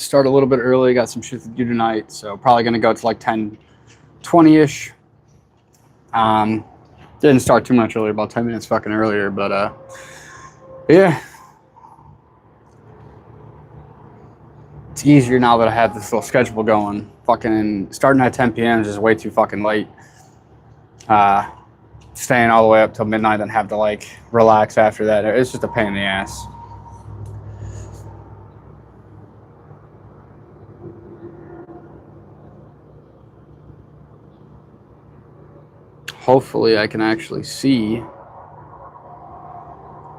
start a little bit early. Got some shit to do tonight, so probably gonna go to like 10:20ish. Didn't start too much earlier, about 10 minutes fucking earlier, but yeah. It's easier now that I have this little schedule going. Fucking starting at 10 p.m. is just way too fucking late. Staying all the way up till midnight and have to like relax after that. It's just a pain in the ass. Hopefully I can actually see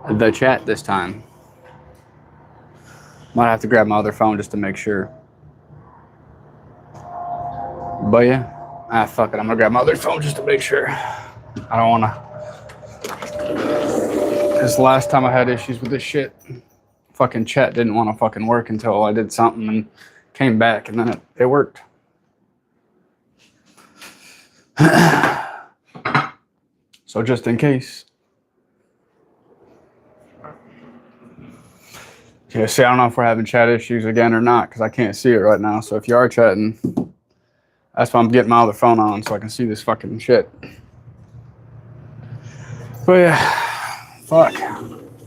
the chat this time. Might have to grab my other phone just to make sure. But yeah, fuck it. I'm gonna grab my other phone just to make sure. I don't wanna. This last time I had issues with this shit, fucking chat didn't want to fucking work until I did something and came back, and then it worked. So just in case. Yeah, see, I don't know if we're having chat issues again or not because I can't see it right now. So if you are chatting, that's why I'm getting my other phone on so I can see this fucking shit. But yeah, fuck.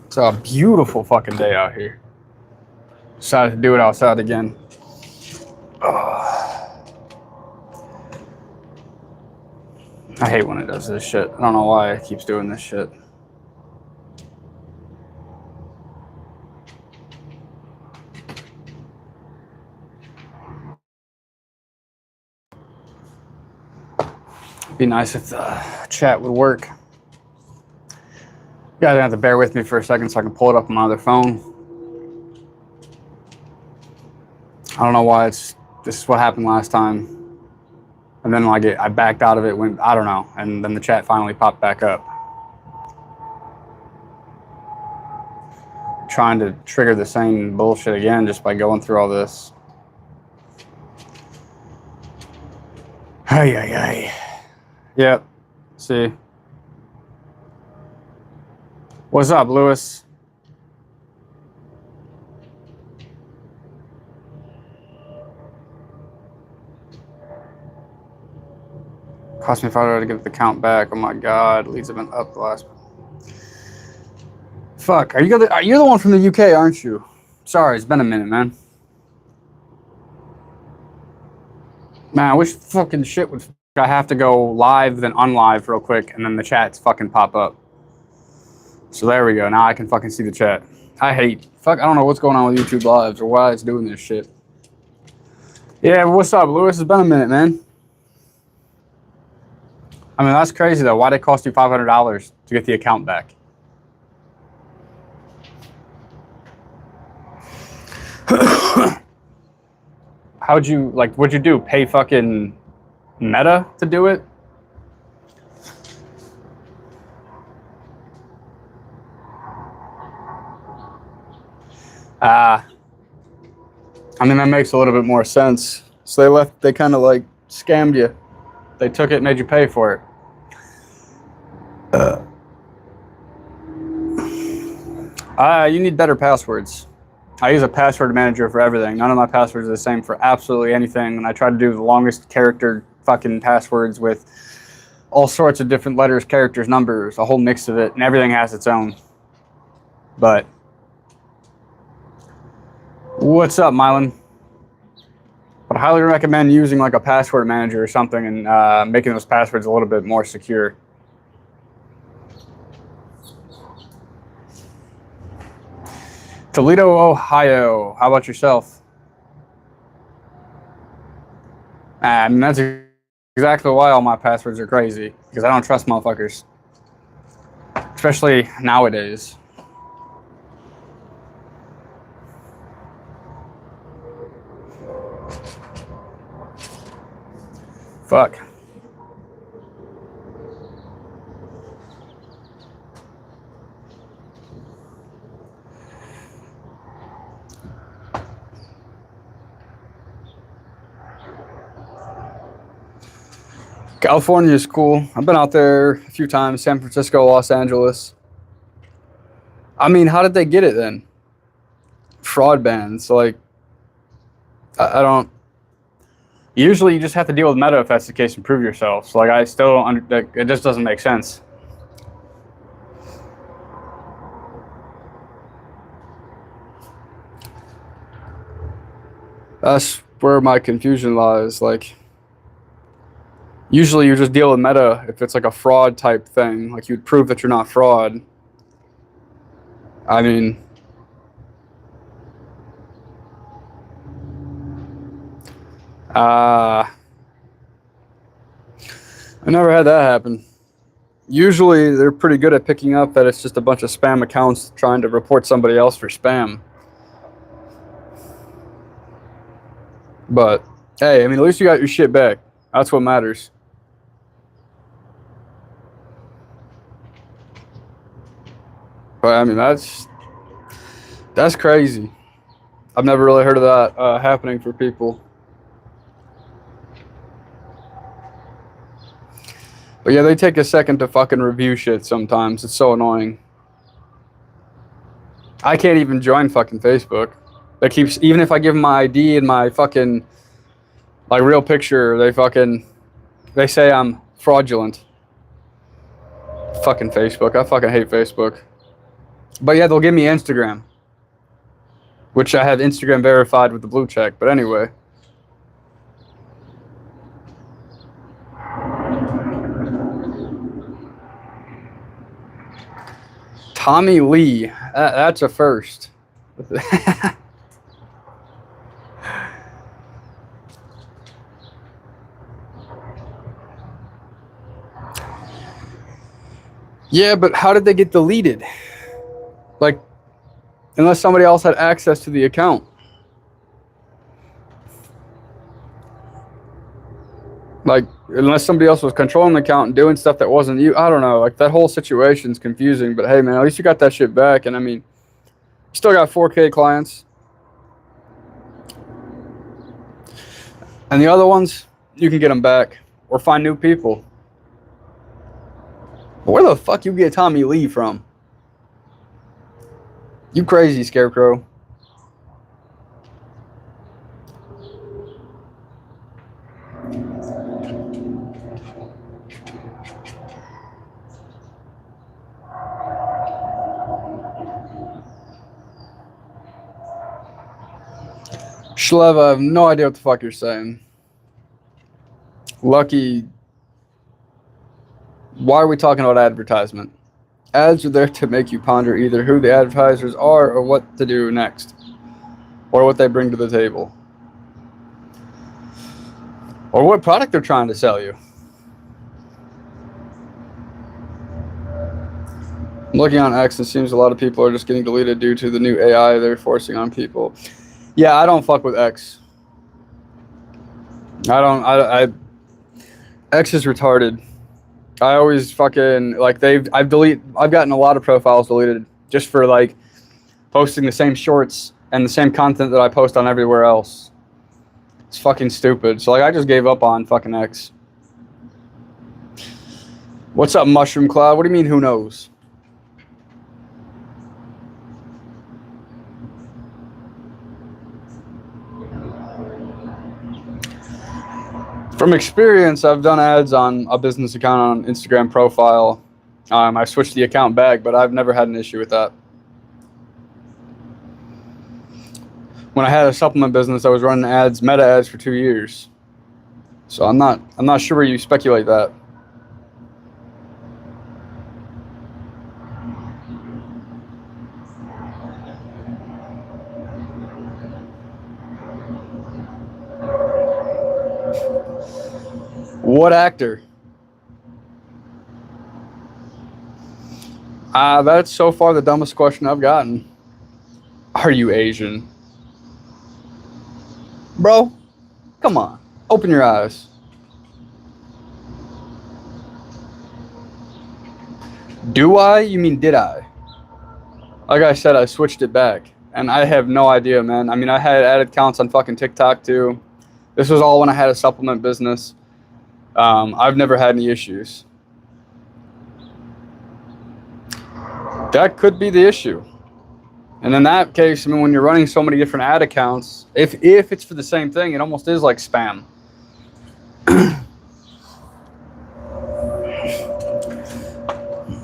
It's a beautiful fucking day out here. Decided to do it outside again. I hate when it does this shit. I don't know why it keeps doing this shit. It'd be nice if the chat would work. You guys have to bear with me for a second so I can pull it up on my other phone. I don't know why this is what happened last time. And then like I backed out of it when, I don't know. And then the chat finally popped back up. Trying to trigger the same bullshit again just by going through all this. Ay, ay, ay. Yep. See. What's up, Lewis? Cost me $5 to get the count back. Oh my god, leads have been up the last. Fuck, are you the one from the UK, aren't you? Sorry, it's been a minute, man. Man, I wish fucking shit would. I have to go live then unlive real quick, and then the chats fucking pop up. So there we go. Now I can fucking see the chat. I don't know what's going on with YouTube Lives or why it's doing this shit. Yeah, what's up, Lewis? It's been a minute, man. I mean, that's crazy though. Why'd it cost you $500 to get the account back? How'd you, like, what'd you do? Pay fucking Meta to do it? I mean, that makes a little bit more sense. So they kind of like scammed you. They took it and made you pay for it. You need better passwords. I use a password manager for everything. None of my passwords are the same for absolutely anything. And I try to do the longest character fucking passwords with all sorts of different letters, characters, numbers, a whole mix of it. And everything has its own. But what's up, Mylan? But I highly recommend using like a password manager or something and making those passwords a little bit more secure. Toledo, Ohio. How about yourself? I mean, that's exactly why all my passwords are crazy, because I don't trust motherfuckers. Especially nowadays. Fuck. California is cool. I've been out there a few times. San Francisco, Los Angeles. I mean, how did they get it then? Fraud bans. Like, I don't. Usually, you just have to deal with meta if that's the case and prove yourself. So, like, I still like, it just doesn't make sense. That's where my confusion lies. Like, usually you just deal with meta if it's like a fraud type thing. Like, you'd prove that you're not fraud. I mean, I never had that happen. Usually they're pretty good at picking up that it's just a bunch of spam accounts trying to report somebody else for spam. But hey, I mean, at least you got your shit back. That's what matters. But I mean, that's crazy. I've never really heard of that happening for people. But yeah, they take a second to fucking review shit sometimes. It's so annoying. I can't even join fucking Facebook. They keeps, even if I give them my ID and my fucking like real picture, they say I'm fraudulent. Fucking Facebook. I fucking hate Facebook. But yeah, they'll give me Instagram, which I have Instagram verified with the blue check. But anyway. Tommy Lee. That's a first. Yeah, but how did they get deleted? Like, unless somebody else had access to the account. Like, unless somebody else was controlling the account and doing stuff that wasn't you. I don't know. Like, that whole situation's confusing. But hey, man, at least you got that shit back. And I mean, you still got 4K clients. And the other ones, you can get them back or find new people. Where the fuck you get Tommy Lee from? You crazy, Scarecrow. Shlev, I have no idea what the fuck you're saying. Lucky. Why are we talking about advertisement? Ads are there to make you ponder either who the advertisers are or what to do next, or what they bring to the table, or what product they're trying to sell you. Looking on X, it seems a lot of people are just getting deleted due to the new AI they're forcing on people. Yeah, I don't fuck with X. X is retarded. I always fucking, like, I've gotten a lot of profiles deleted just for, like, posting the same shorts and the same content that I post on everywhere else. It's fucking stupid. So, like, I just gave up on fucking X. What's up, Mushroom Cloud? What do you mean, who knows? From experience, I've done ads on a business account on Instagram profile. I switched the account back, but I've never had an issue with that. When I had a supplement business, I was running ads, meta ads, for 2 years. So I'm not sure where you speculate that. What actor? That's so far the dumbest question I've gotten. Are you Asian? Bro, come on. Open your eyes. Do I? You mean did I? Like I said, I switched it back. And I have no idea, man. I mean, I had added counts on fucking TikTok too. This was all when I had a supplement business. I've never had any issues. That could be the issue. And in that case, I mean, when you're running so many different ad accounts, if it's for the same thing, it almost is like spam.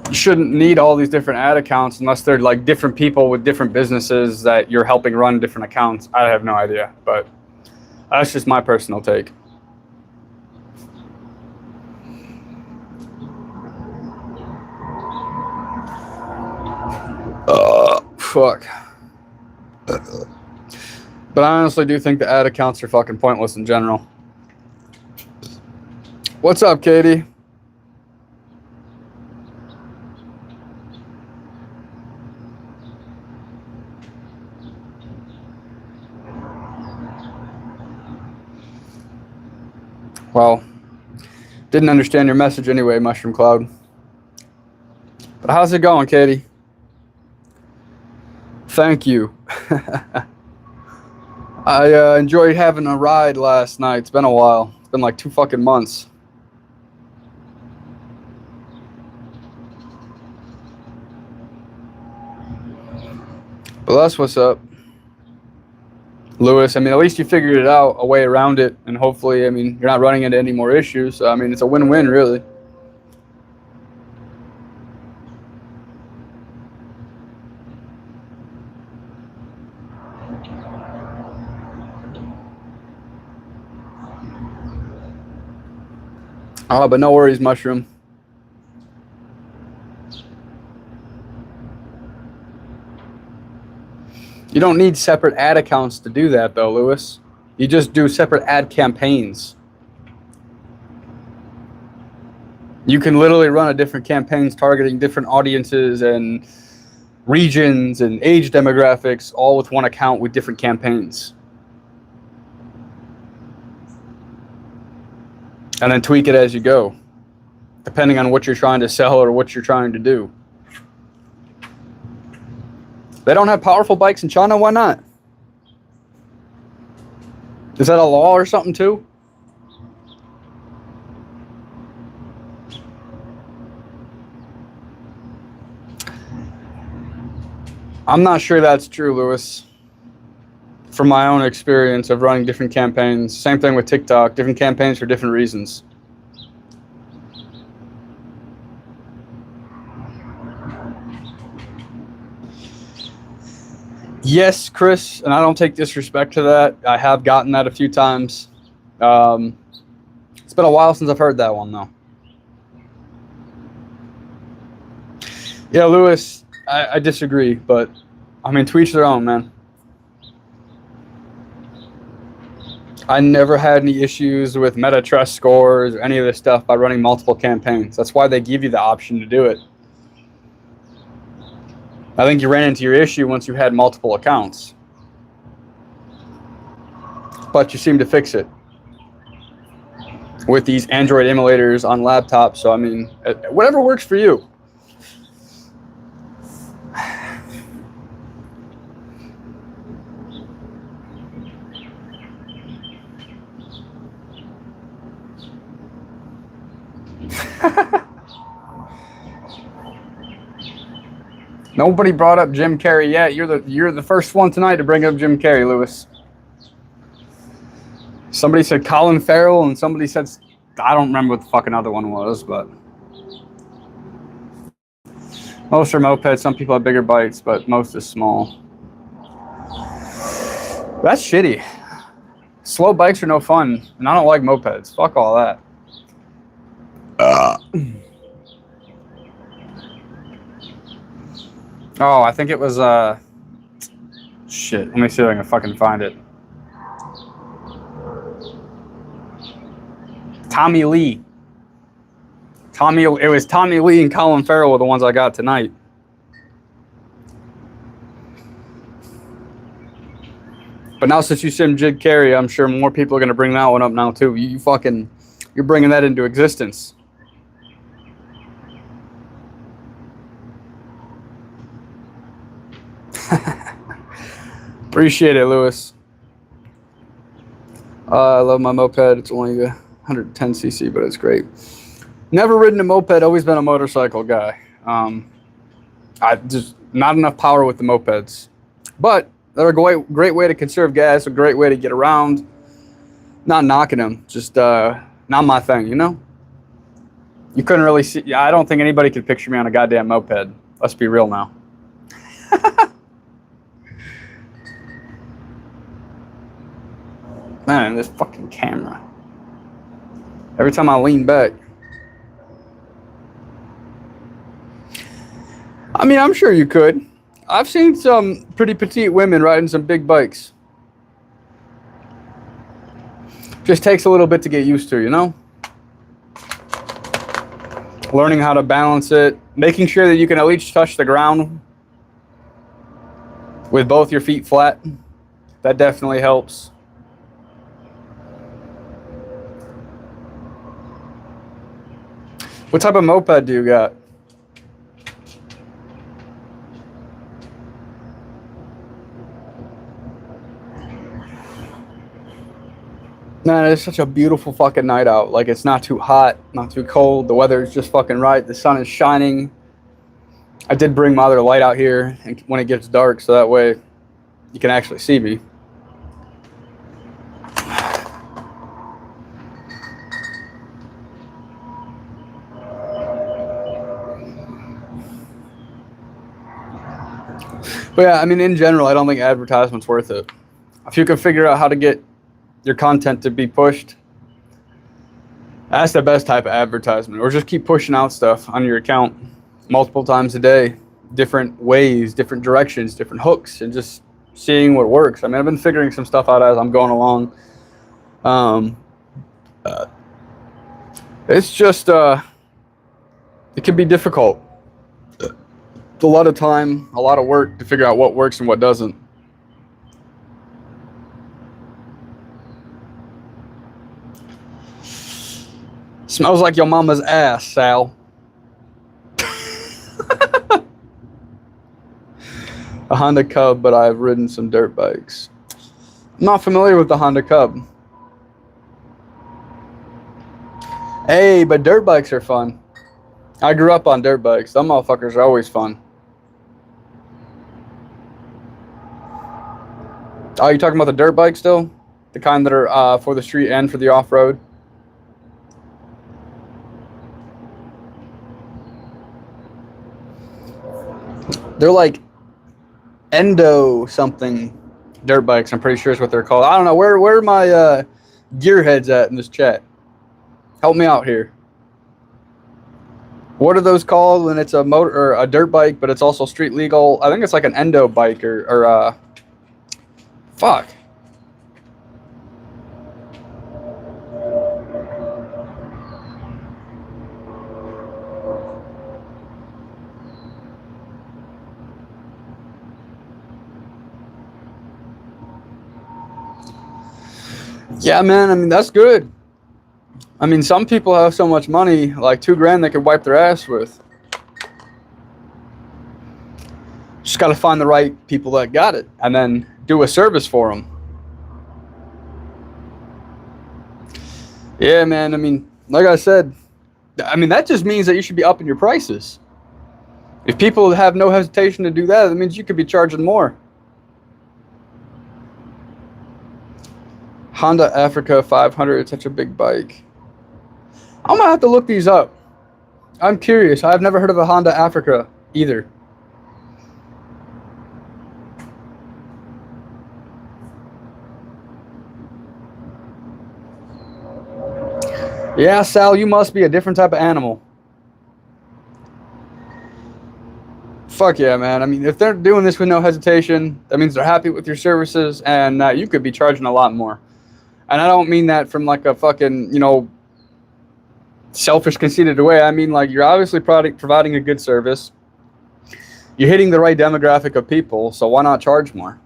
You shouldn't need all these different ad accounts unless they're like different people with different businesses that you're helping run different accounts. I have no idea, but that's just my personal take. Fuck. But I honestly do think the ad accounts are fucking pointless in general. What's up, Katie? Well, didn't understand your message anyway, Mushroom Cloud. But how's it going, Katie? Thank you. I enjoyed having a ride last night. It's been a while. It's been like 2 fucking months. But that's what's up. Lewis, I mean, at least you figured it out, a way around it, and hopefully, I mean, you're not running into any more issues. So, I mean, it's a win-win, really. Oh, but no worries, Mushroom. You don't need separate ad accounts to do that, though, Lewis. You just do separate ad campaigns. You can literally run a different campaigns targeting different audiences and regions and age demographics, all with one account with different campaigns. And then tweak it as you go, depending on what you're trying to sell or what you're trying to do. They don't have powerful bikes in China? Why not? Is that a law or something too? I'm not sure that's true, Lewis. From my own experience of running different campaigns, same thing with TikTok, different campaigns for different reasons. Yes, Chris, and I don't take disrespect to that. I have gotten that a few times. It's been a while since I've heard that one, though. Yeah, Lewis, I disagree, but I mean, to each their own, man. I never had any issues with meta trust scores or any of this stuff by running multiple campaigns. That's why they give you the option to do it. I think you ran into your issue once you had multiple accounts. But you seem to fix it with these Android emulators on laptops. So, I mean, whatever works for you. Nobody brought up Jim Carrey yet. You're the first one tonight to bring up Jim Carrey, Lewis. Somebody said Colin Farrell, and somebody said, I don't remember what the fucking other one was, but most are mopeds. Some people have bigger bikes, but most is small. That's shitty. Slow bikes are no fun, and I don't like mopeds. Fuck all that. Oh, I think it was, shit. Let me see if I can fucking find it. Tommy Lee. It was Tommy Lee and Colin Farrell were the ones I got tonight. But now since you said Jim Carrey, I'm sure more people are going to bring that one up now too. You're bringing that into existence. Appreciate it, Lewis. I love my moped. It's only 110cc, but it's great. Never ridden a moped. Always been a motorcycle guy. I just not enough power with the mopeds. But they're a great way to conserve gas, a great way to get around. Not knocking them, just not my thing, you know? You couldn't really see. Yeah, I don't think anybody could picture me on a goddamn moped. Let's be real now. Man, this fucking camera. Every time I lean back. I mean, I'm sure you could. I've seen some pretty petite women riding some big bikes. Just takes a little bit to get used to, you know? Learning how to balance it, making sure that you can at least touch the ground with both your feet flat. That definitely helps. What type of moped do you got? Man, it's such a beautiful fucking night out. Like, it's not too hot, not too cold. The weather is just fucking right. The sun is shining. I did bring my other light out here when it gets dark, so that way you can actually see me. But yeah, I mean, in general, I don't think advertisement's worth it. If you can figure out how to get your content to be pushed, that's the best type of advertisement. Or just keep pushing out stuff on your account multiple times a day, different ways, different directions, different hooks, and just seeing what works. I mean, I've been figuring some stuff out as I'm going along. It's just, it can be difficult. It's a lot of time, a lot of work to figure out what works and what doesn't. Smells like your mama's ass, Sal. A Honda Cub, but I've ridden some dirt bikes. I'm not familiar with the Honda Cub. Hey, but dirt bikes are fun. I grew up on dirt bikes. Them motherfuckers are always fun. Oh, you talking about the dirt bikes still? The kind that are for the street and for the off-road? They're like endo something dirt bikes. I'm pretty sure is what they're called. I don't know. Where are my gearheads at in this chat? Help me out here. What are those called when it's a motor or a dirt bike, but it's also street legal? I think it's like an endo bike or fuck. Yeah, man. I mean, that's good. I mean, some people have so much money, like $2,000 they could wipe their ass with. Just got to find the right people that got it and then do a service for them. Yeah, man. I mean, like I said, I mean, that just means that you should be upping your prices. If people have no hesitation to do that, that means you could be charging more. Honda Africa 500, it's such a big bike. I'm going to have to look these up. I'm curious. I've never heard of a Honda Africa either. Yeah, Sal, you must be a different type of animal. Fuck yeah, man. I mean, if they're doing this with no hesitation, that means they're happy with your services, and you could be charging a lot more. And I don't mean that from like a fucking, selfish, conceited way. I mean, like, you're obviously providing a good service. You're hitting the right demographic of people, so why not charge more?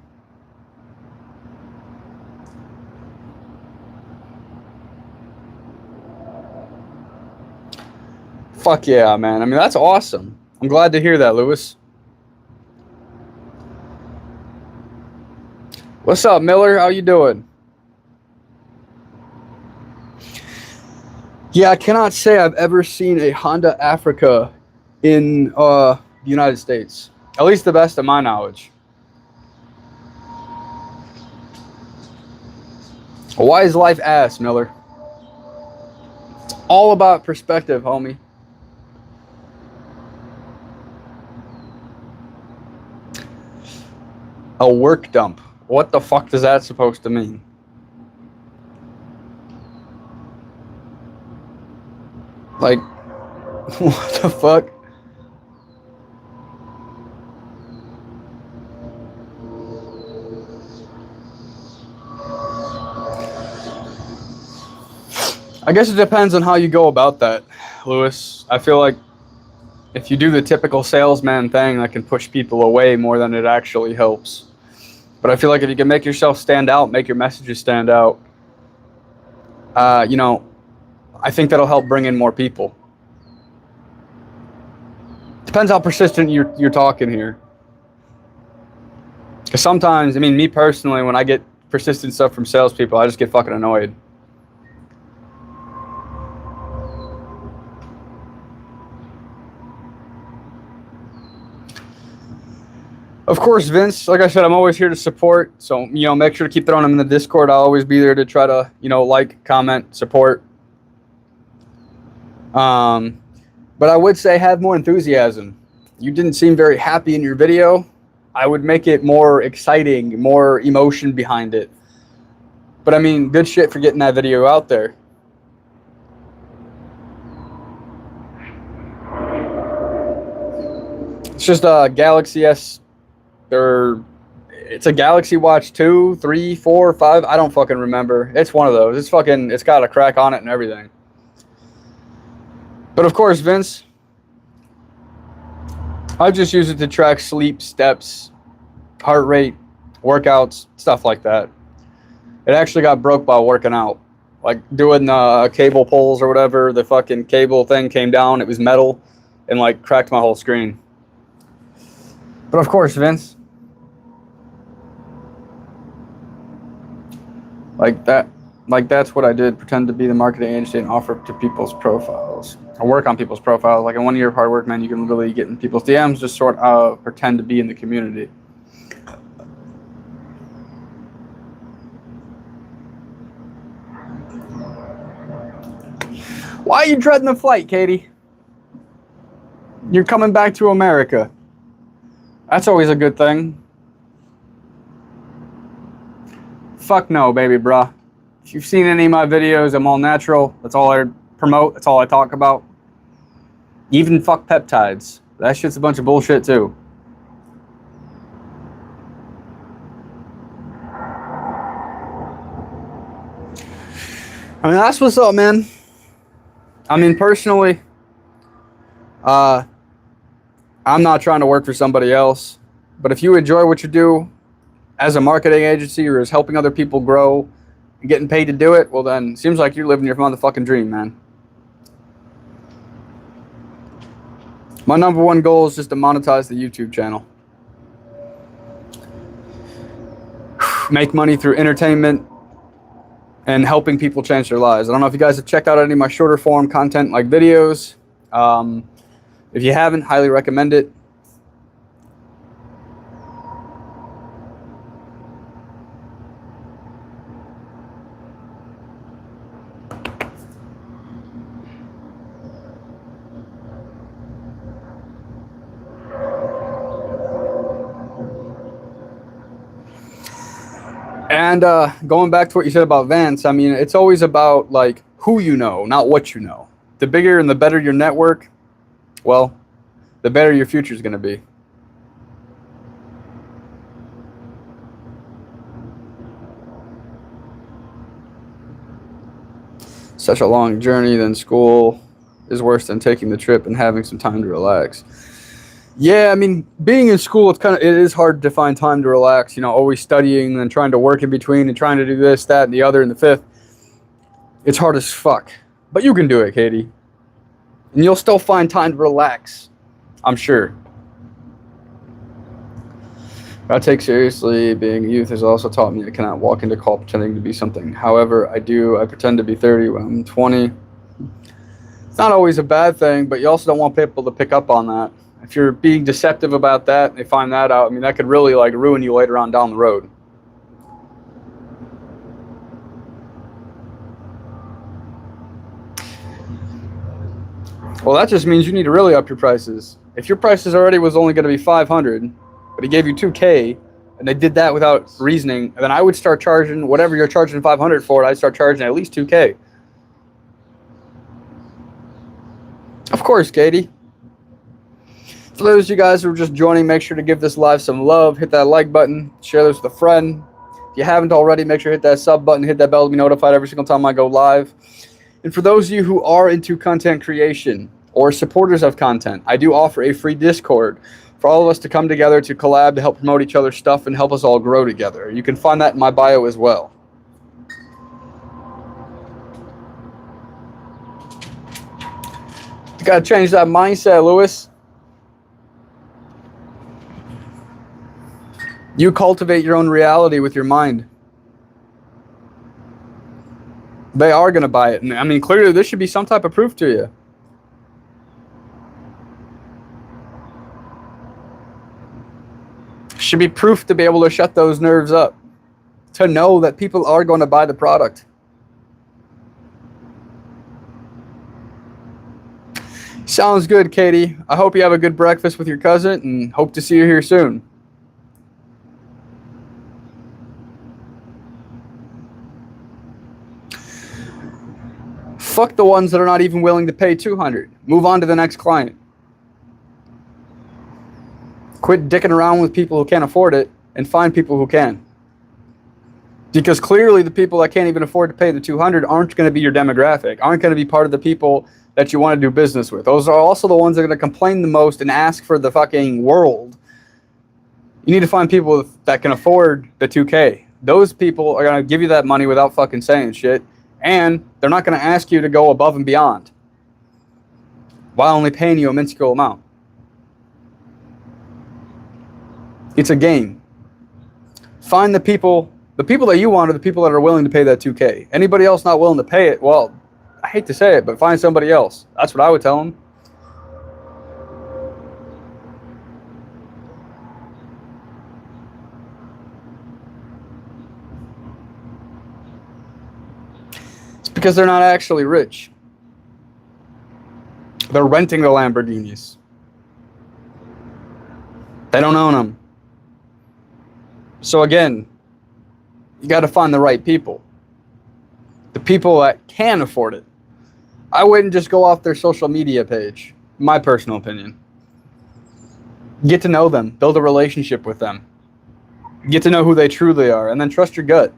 Fuck yeah, man. I mean, that's awesome. I'm glad to hear that, Lewis. What's up, Miller? How you doing? Yeah, I cannot say I've ever seen a Honda Africa in the United States. At least the best of my knowledge. Why is life ass, Miller? It's all about perspective, homie. A work dump. What the fuck does that supposed to mean? Like, what the fuck? I guess it depends on how you go about that, Lewis. I feel like if you do the typical salesman thing, that can push people away more than it actually helps. But I feel like if you can make yourself stand out, make your messages stand out, you know, I think that'll help bring in more people. Depends how persistent you're talking here. Because sometimes, I mean, me personally, when I get persistent stuff from salespeople, I just get fucking annoyed. Of course, Vince, like I said, I'm always here to support. So, you know, make sure to keep throwing them in the Discord. I'll always be there to try to, you know, like, comment, support. But I would say have more enthusiasm. You didn't seem very happy in your video. I would make it more exciting, more emotion behind it. But I mean, good shit for getting that video out there. It's just a Galaxy S, or it's a Galaxy Watch 2, 3, 4, 5. I don't fucking remember. It's one of those. It's got a crack on it and everything. But of course, Vince, I just use it to track sleep, steps, heart rate, workouts, stuff like that. It actually got broke while working out. Like doing cable pulls or whatever, the fucking cable thing came down, it was metal, and like cracked my whole screen. But of course, Vince, that's what I did, pretend to be the marketing agency and offer to people's profiles. I work on people's profiles. Like in 1 year of hard work, man, you can really get in people's DMs, just sort of pretend to be in the community. Why are you dreading the flight, Katie? You're coming back to America. That's always a good thing. Fuck no, baby, bruh. If you've seen any of my videos, I'm all natural. That's all I promote. That's all I talk about. Even fuck peptides. That shit's a bunch of bullshit, too. I mean, that's what's up, man. I mean, personally, I'm not trying to work for somebody else. But if you enjoy what you do as a marketing agency or as helping other people grow and getting paid to do it, well then, it seems like you're living your motherfucking dream, man. My number one goal is just to monetize the YouTube channel. Make money through entertainment and helping people change their lives. I don't know if you guys have checked out any of my shorter form content like videos. If you haven't, highly recommend it. And going back to what you said about Vance, I mean, it's always about like who you know, not what you know. The bigger and the better your network, well, the better your future is going to be. Such a long journey, then school is worse than taking the trip and having some time to relax. Yeah, I mean, being in school, it is hard to find time to relax, you know, always studying and trying to work in between and trying to do this, that, and the other, and the fifth. It's hard as fuck. But you can do it, Katie. And you'll still find time to relax, I'm sure. I take seriously being a youth has also taught me I cannot walk into call pretending to be something. However, I pretend to be 30 when I'm 20. It's not always a bad thing, but you also don't want people to pick up on that. If you're being deceptive about that, and they find that out, I mean, that could really like ruin you later on down the road. Well, that just means you need to really up your prices. If your prices already was only going to be 500, but he gave you 2K, and they did that without reasoning, then I would start charging whatever you're charging 500 for. I'd start charging at least 2K. Of course, Katie. For those of you guys who are just joining, make sure to give this live some love. Hit that like button. Share this with a friend. If you haven't already, make sure to hit that sub button. Hit that bell to be notified every single time I go live. And for those of you who are into content creation or supporters of content, I do offer a free Discord for all of us to come together to collab, to help promote each other's stuff and help us all grow together. You can find that in my bio as well. You got to change that mindset, Lewis. You cultivate your own reality with your mind. They are going to buy it. And I mean, clearly this should be some type of proof to you. Should be proof to be able to shut those nerves up. To know that people are going to buy the product. Sounds good, Katie. I hope you have a good breakfast with your cousin and hope to see you here soon. Fuck the ones that are not even willing to pay $200. Move on to the next client. Quit dicking around with people who can't afford it and find people who can. Because clearly the people that can't even afford to pay the $200 aren't going to be your demographic, aren't going to be part of the people that you want to do business with. Those are also the ones that are going to complain the most and ask for the fucking world. You need to find people that can afford the 2K. Those people are going to give you that money without fucking saying shit. And they're not going to ask you to go above and beyond while only paying you a minuscule amount. It's a game. Find the people that you want are the people that are willing to pay that 2K. Anybody else not willing to pay it, well, I hate to say it, but find somebody else. That's what I would tell them. Because they're not actually rich. They're renting the Lamborghinis. They don't own them. So again, you got to find the right people. The people that can afford it. I wouldn't just go off their social media page, my personal opinion. Get to know them. Build a relationship with them. Get to know who they truly are, and then trust your gut.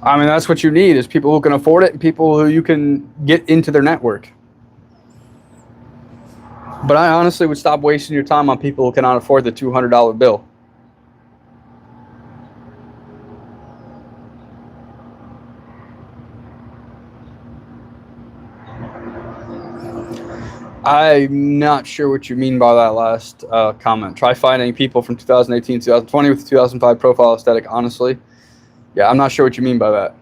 I mean, that's what you need, is people who can afford it and people who you can get into their network. But I honestly would stop wasting your time on people who cannot afford the $200 bill. I'm not sure what you mean by that last comment. Try finding people from 2018, 2020 with the 2005 profile aesthetic, honestly. Yeah, I'm not sure what you mean by that.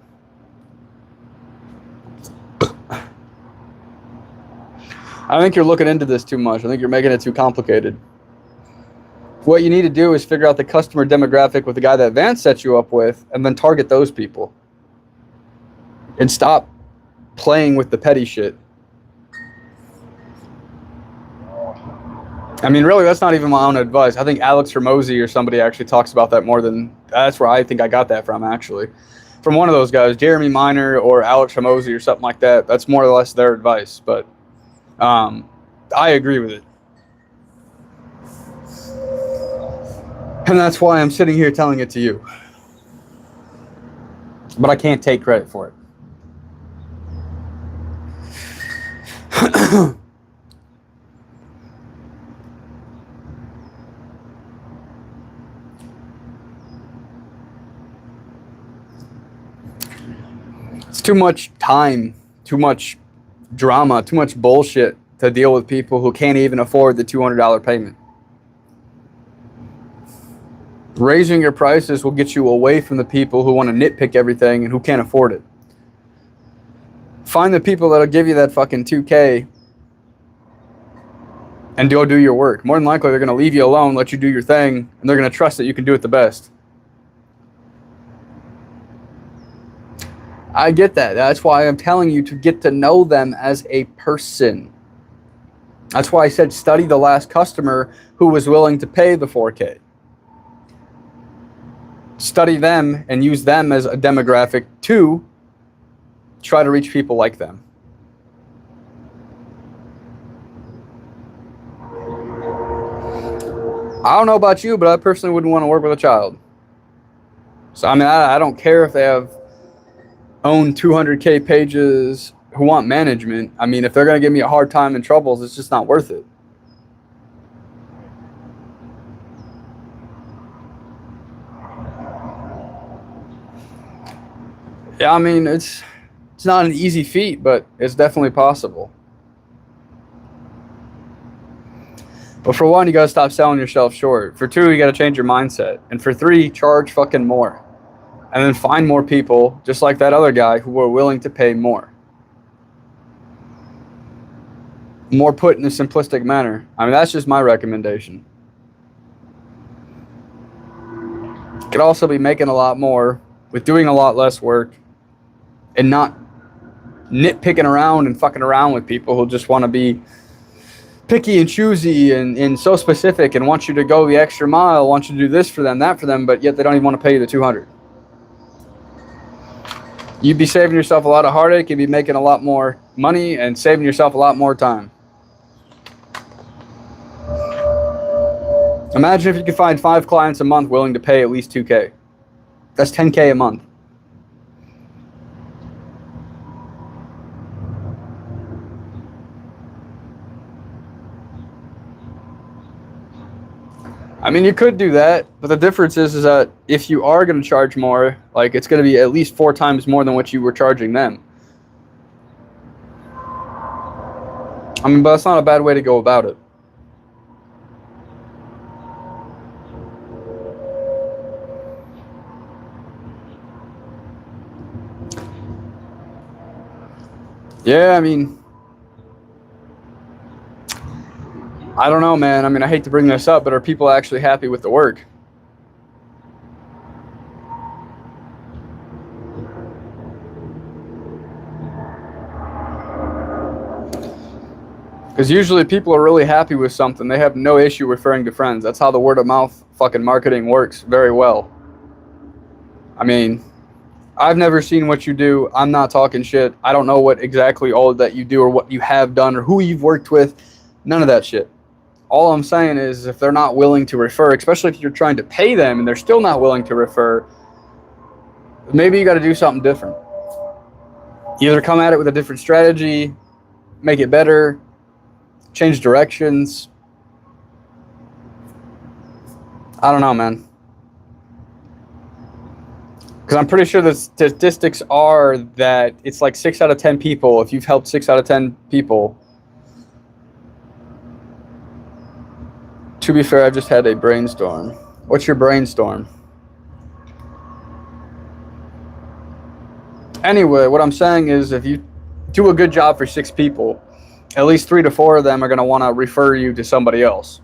I think you're looking into this too much. I think you're making it too complicated. What you need to do is figure out the customer demographic with the guy that Vance set you up with, and then target those people. And stop playing with the petty shit. I mean, really, that's not even my own advice. I think Alex Hormozy or somebody actually talks about that more than... That's where I think I got that from, actually. From one of those guys, Jeremy Miner or Alex Hormozy or something like that. That's more or less their advice, but I agree with it. And that's why I'm sitting here telling it to you. But I can't take credit for it. It's too much time, too much drama, too much bullshit to deal with people who can't even afford the $200 payment. Raising your prices will get you away from the people who want to nitpick everything and who can't afford it. Find the people that'll give you that fucking 2K and go do your work. More than likely, they're going to leave you alone, let you do your thing, and they're going to trust that you can do it the best. I get that. That's why I'm telling you to get to know them as a person. That's why I said study the last customer who was willing to pay the 4K. Study them and use them as a demographic to try to reach people like them. I don't know about you, but I personally wouldn't want to work with a child. So, I mean, I don't care if they own 200K pages who want management. I mean, if they're going to give me a hard time and troubles, it's just not worth it. Yeah, I mean, it's not an easy feat, but it's definitely possible. But for one, you gotta stop selling yourself short. For two, you gotta change your mindset. And for three, charge fucking more. And then find more people, just like that other guy, who are willing to pay more. More put in a simplistic manner. I mean, that's just my recommendation. You could also be making a lot more with doing a lot less work and not nitpicking around and fucking around with people who just want to be picky and choosy and so specific and want you to go the extra mile, want you to do this for them, that for them, but yet they don't even want to pay you the 200. You'd be saving yourself a lot of heartache, you'd be making a lot more money and saving yourself a lot more time. Imagine if you could find 5 clients a month willing to pay at least 2K. That's 10K a month. I mean, you could do that, but the difference is that if you are going to charge more, like, it's going to be at least 4 times more than what you were charging them. I mean, but that's not a bad way to go about it. Yeah, I mean, I don't know, man. I mean, I hate to bring this up, but are people actually happy with the work? Because usually people are really happy with something. They have no issue referring to friends. That's how the word of mouth fucking marketing works very well. I mean, I've never seen what you do. I'm not talking shit. I don't know what exactly all that you do or what you have done or who you've worked with. None of that shit. All I'm saying is if they're not willing to refer, especially if you're trying to pay them and they're still not willing to refer, maybe you got to do something different. Either come at it with a different strategy, make it better, change directions. I don't know, man. Because I'm pretty sure the statistics are that it's like 6 out of 10 people, if you've helped 6 out of 10 people. To be fair, I've just had a brainstorm. What's your brainstorm? Anyway, what I'm saying is if you do a good job for 6 people, at least 3 to 4 of them are going to want to refer you to somebody else.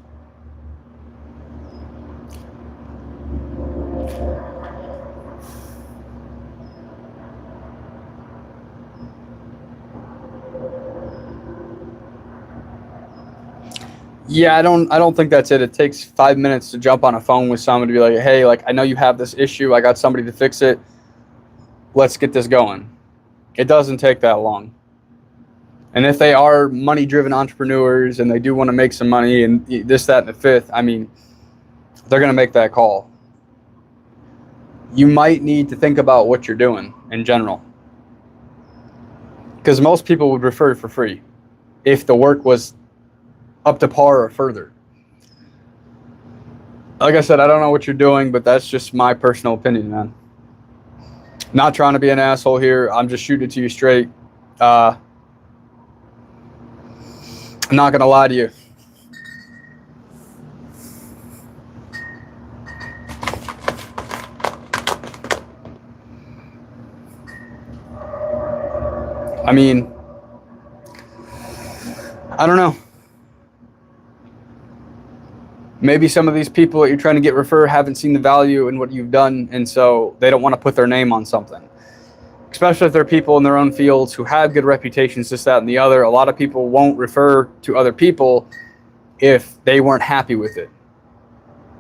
Yeah, I don't think that's it. It takes 5 minutes to jump on a phone with someone to be like, hey, like, I know you have this issue. I got somebody to fix it. Let's get this going. It doesn't take that long. And if they are money-driven entrepreneurs and they do want to make some money and this, that, and the fifth, I mean, they're going to make that call. You might need to think about what you're doing in general. Because most people would refer for free if the work was up to par or further. Like I said, I don't know what you're doing, but that's just my personal opinion, man. Not trying to be an asshole here. I'm just shooting it to you straight. I'm not going to lie to you. I mean, I don't know. Maybe some of these people that you're trying to get refer haven't seen the value in what you've done, and so they don't want to put their name on something. Especially if they're people in their own fields who have good reputations, this, that, and the other. A lot of people won't refer to other people if they weren't happy with it.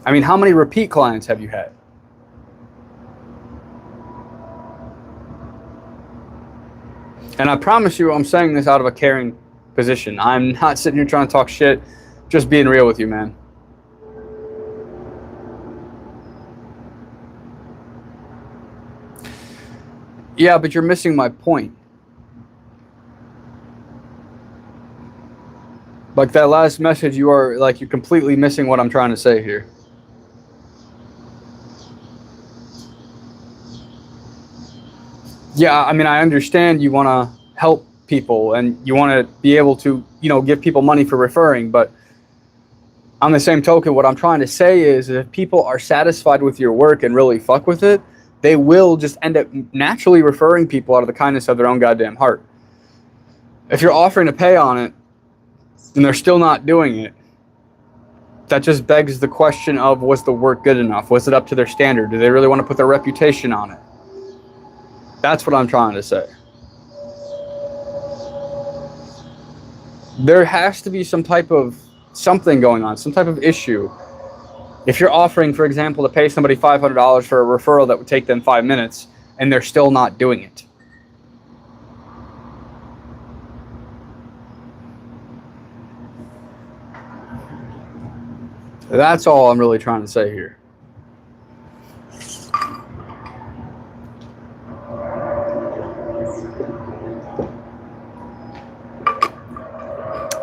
I mean, how many repeat clients have you had? And I promise you, I'm saying this out of a caring position. I'm not sitting here trying to talk shit, just being real with you, man. Yeah, but you're missing my point. Like that last message, you're completely missing what I'm trying to say here. Yeah, I mean, I understand you want to help people and you want to be able to, give people money for referring, but on the same token, what I'm trying to say is if people are satisfied with your work and really fuck with it, they will just end up naturally referring people out of the kindness of their own goddamn heart. If you're offering to pay on it and they're still not doing it, that just begs the question of, was the work good enough? Was it up to their standard? Do they really want to put their reputation on it? That's what I'm trying to say. There has to be some type of something going on, some type of issue. If you're offering, for example, to pay somebody $500 for a referral that would take them 5 minutes and they're still not doing it. That's all I'm really trying to say here.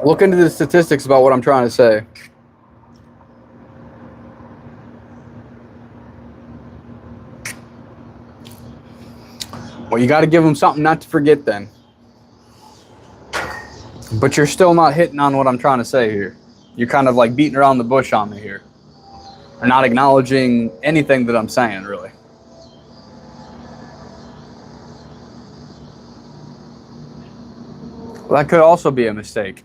Look into the statistics about what I'm trying to say. Well, you got to give them something not to forget then. But you're still not hitting on what I'm trying to say here. You're kind of like beating around the bush on me here. Or not acknowledging anything that I'm saying, really. Well, that could also be a mistake.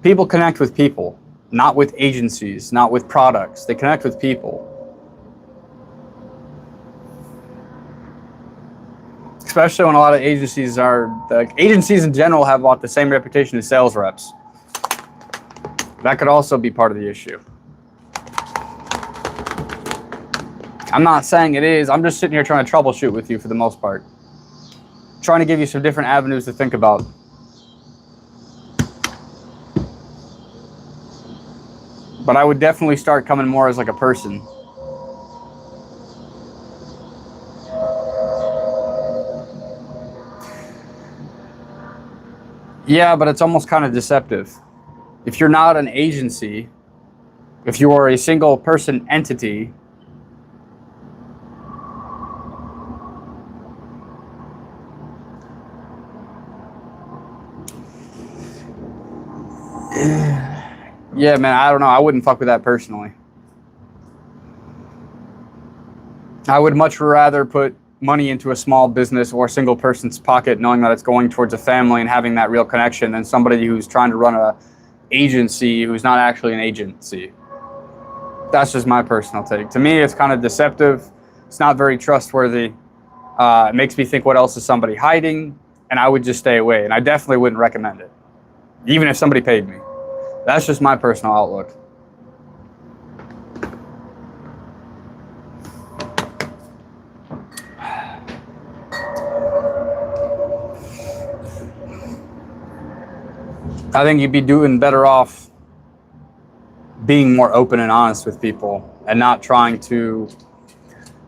People connect with people, not with agencies, not with products. They connect with people. Especially when a lot of agencies agencies in general have about the same reputation as sales reps. That could also be part of the issue. I'm not saying it is. I'm just sitting here trying to troubleshoot with you for the most part. Trying to give you some different avenues to think about. But I would definitely start coming more as like a person. Yeah, but it's almost kind of deceptive. If you're not an agency, if you are a single person entity, yeah, man, I don't know. I wouldn't fuck with that personally. I would much rather put money into a small business or a single person's pocket knowing that it's going towards a family and having that real connection than somebody who's trying to run a agency who's not actually an agency. That's just my personal take. To me, it's kind of deceptive. It's not very trustworthy. It makes me think, what else is somebody hiding? And I would just stay away. And I definitely wouldn't recommend it, even if somebody paid me. That's just my personal outlook. I think you'd be doing better off being more open and honest with people and not trying to,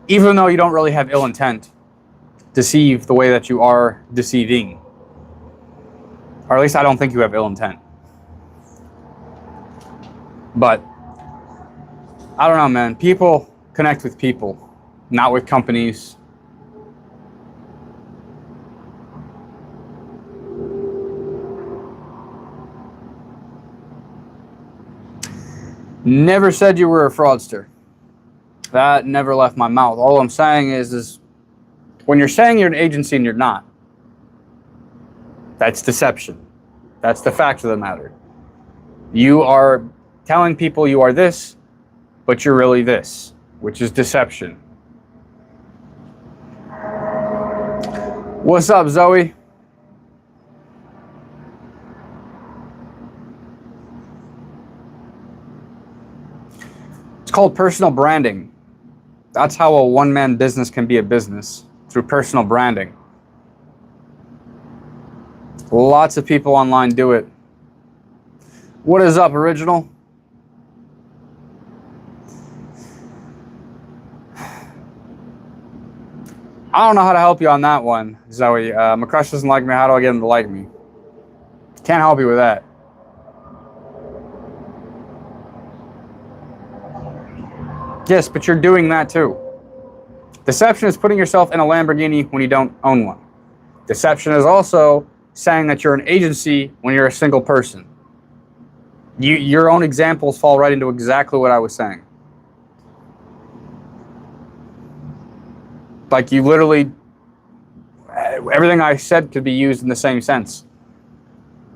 even though you don't really have ill intent, deceive the way that you are deceiving. Or at least I don't think you have ill intent. But I don't know, man. People connect with people, not with companies. Never said you were a fraudster. That never left my mouth. All I'm saying is when you're saying you're an agency and you're not, that's deception. That's the fact of the matter. You are telling people you are this, but you're really this, which is deception. What's up, Zoe? It's called personal branding. That's how a one-man business can be a business, through personal branding. Lots of people online do it. What is up, Original? I don't know how to help you on that one, Zoe. My crush doesn't like me. How do I get him to like me? Can't help you with that. Yes, but you're doing that too. Deception is putting yourself in a Lamborghini when you don't own one. Deception is also saying that you're an agency when you're a single person. Your own examples fall right into exactly what I was saying. Like, you literally, everything I said could be used in the same sense.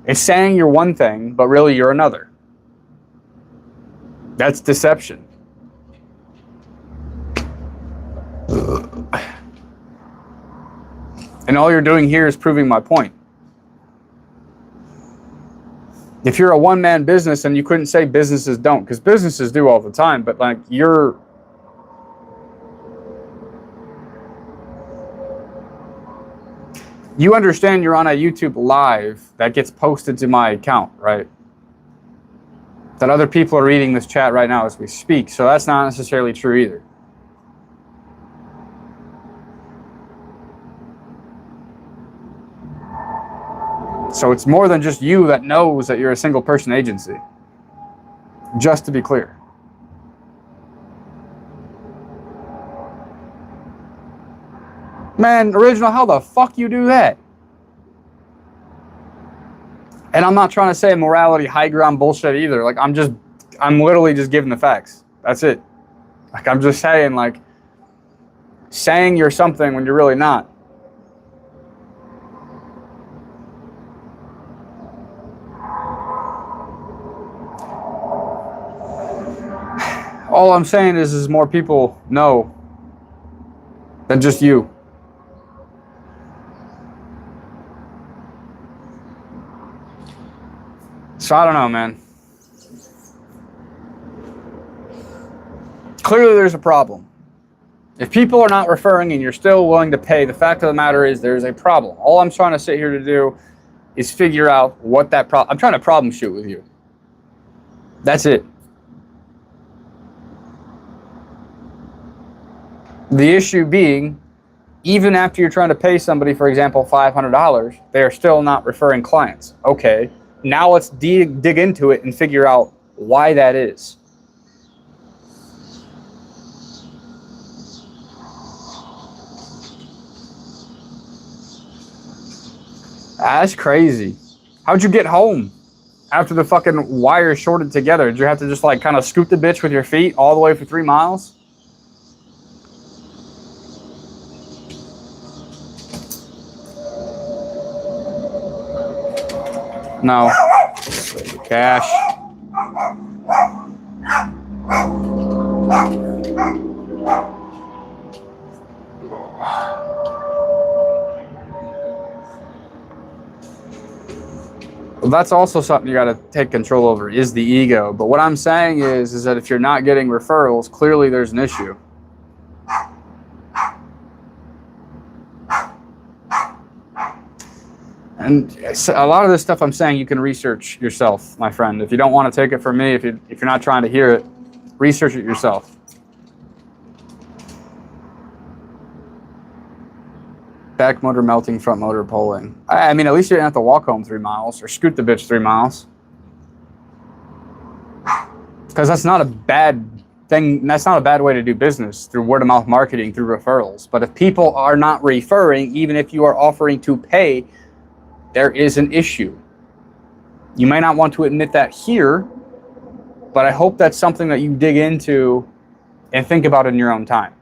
It's saying you're one thing, but really you're another. That's deception. And all you're doing here is proving my point. If you're a one-man business, and you couldn't say businesses don't, because businesses do all the time, but like you understand you're on a YouTube live that gets posted to my account, right? That other people are reading this chat right now as we speak, so that's not necessarily true either. So it's more than just you that knows that you're a single person agency. Just to be clear. Man, Original, how the fuck you do that? And I'm not trying to say morality high ground bullshit either. Like, I'm literally just giving the facts. That's it. Like, I'm just saying, like, saying you're something when you're really not. All I'm saying is more people know than just you. So I don't know, man. Clearly there's a problem. If people are not referring and you're still willing to pay, the fact of the matter is there's a problem. All I'm trying to sit here to do is figure out what that problem... I'm trying to problem shoot with you. That's it. The issue being, even after you're trying to pay somebody, for example, $500, they are still not referring clients. Okay, now let's dig into it and figure out why that is. That's crazy. How'd you get home after the fucking wire shorted together? Did you have to just like kind of scoot the bitch with your feet all the way for 3 miles? No. Cash. Well, that's also something you got to take control over, is the ego. But what I'm saying is that if you're not getting referrals, clearly there's an issue. And a lot of this stuff I'm saying you can research yourself, my friend. If you don't want to take it from me, if you're not trying to hear it, research it yourself. Back motor melting, front motor pulling. I mean, at least you didn't have to walk home 3 miles or scoot the bitch 3 miles. Because that's not a bad thing. That's not a bad way to do business, through word of mouth marketing, through referrals. But if people are not referring, even if you are offering to pay, there is an issue. You may not want to admit that here, but I hope that's something that you dig into and think about in your own time.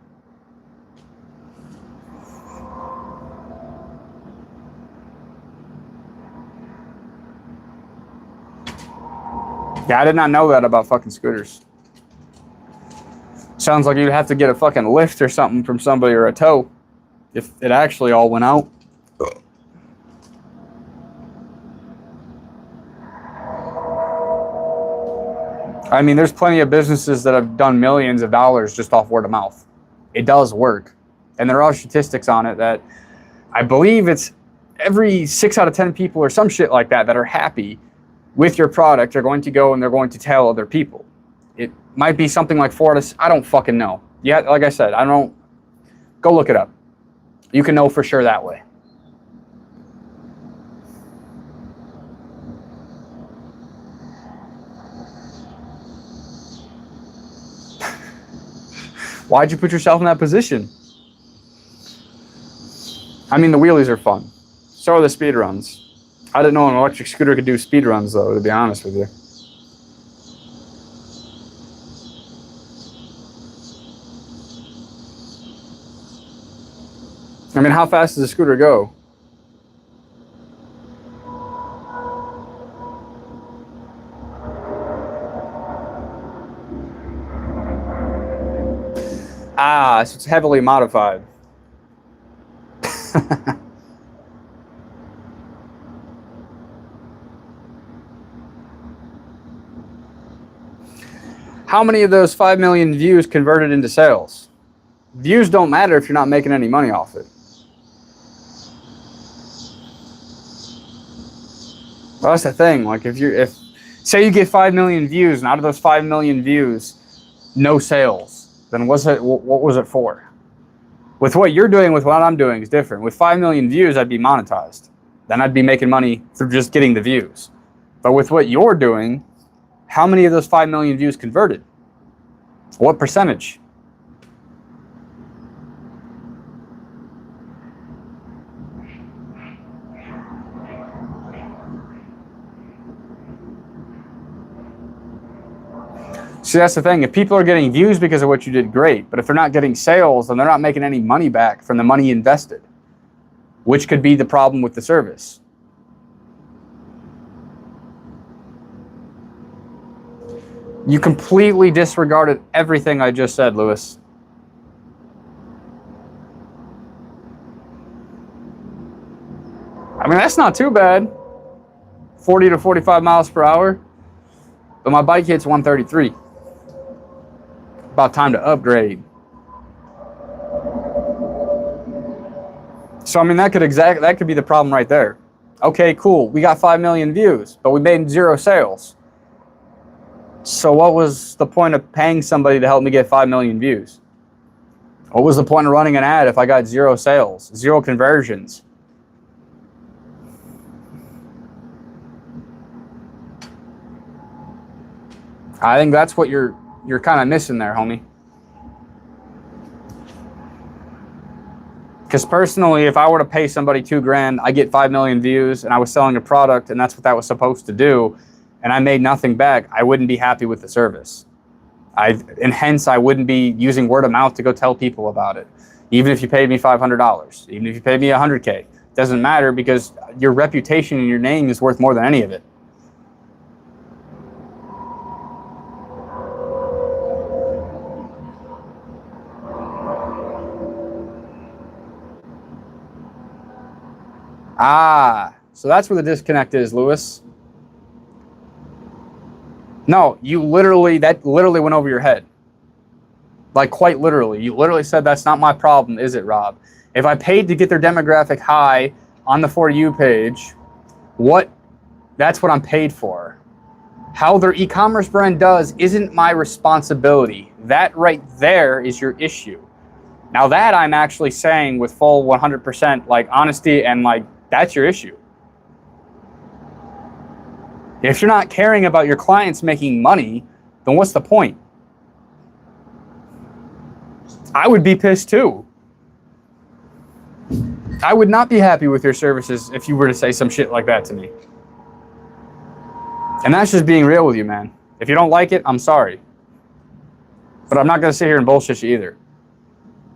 Yeah, I did not know that about fucking scooters. Sounds like you'd have to get a fucking lift or something from somebody, or a tow, if it actually all went out. I mean, there's plenty of businesses that have done millions of dollars just off word of mouth. It does work. And there are statistics on it that I believe it's every 6 out of 10 people or some shit like that that are happy with your product are going to go and they're going to tell other people. It might be something like 4 to, I don't fucking know. Yeah, like I said, I don't, go look it up. You can know for sure that way. Why'd you put yourself in that position? I mean, the wheelies are fun. So are the speed runs. I didn't know an electric scooter could do speed runs, though, to be honest with you. I mean, how fast does a scooter go? Ah, so it's heavily modified. How many of those 5 million views converted into sales? Views don't matter if you're not making any money off it. Well, that's the thing. Like, if say you get 5 million views, and out of those 5 million views, no sales, then what was it for? With what you're doing, with what I'm doing is different. With 5 million views, I'd be monetized. Then I'd be making money through just getting the views. But with what you're doing, how many of those 5 million views converted? What percentage? See, that's the thing. If people are getting views because of what you did, great. But if they're not getting sales, then they're not making any money back from the money invested, which could be the problem with the service. You completely disregarded everything I just said, Lewis. I mean, that's not too bad. 40 to 45 miles per hour. But my bike hits 133. About time to upgrade. So I mean, that could be the problem right there. Okay, cool. We got 5 million views, but we made 0 sales. So what was the point of paying somebody to help me get 5 million views? What was the point of running an ad if I got 0 sales, 0 conversions? I think that's what you're kind of missing there, homie. Because personally, if I were to pay somebody $2,000, I get 5 million views, and I was selling a product, and that's what that was supposed to do, and I made nothing back, I wouldn't be happy with the service. And hence, I wouldn't be using word of mouth to go tell people about it. Even if you paid me $500, even if you paid me $100K, it doesn't matter because your reputation and your name is worth more than any of it. Ah, so that's where the disconnect is, Lewis. No, that literally went over your head. Like, quite literally. You literally said, that's not my problem, is it, Rob? If I paid to get their demographic high on the For You page, that's what I'm paid for. How their e-commerce brand does isn't my responsibility. That right there is your issue. Now that I'm actually saying with full 100% like honesty and like, that's your issue. If you're not caring about your clients making money, then what's the point? I would be pissed too. I would not be happy with your services if you were to say some shit like that to me. And that's just being real with you, man. If you don't like it, I'm sorry. But I'm not going to sit here and bullshit you either.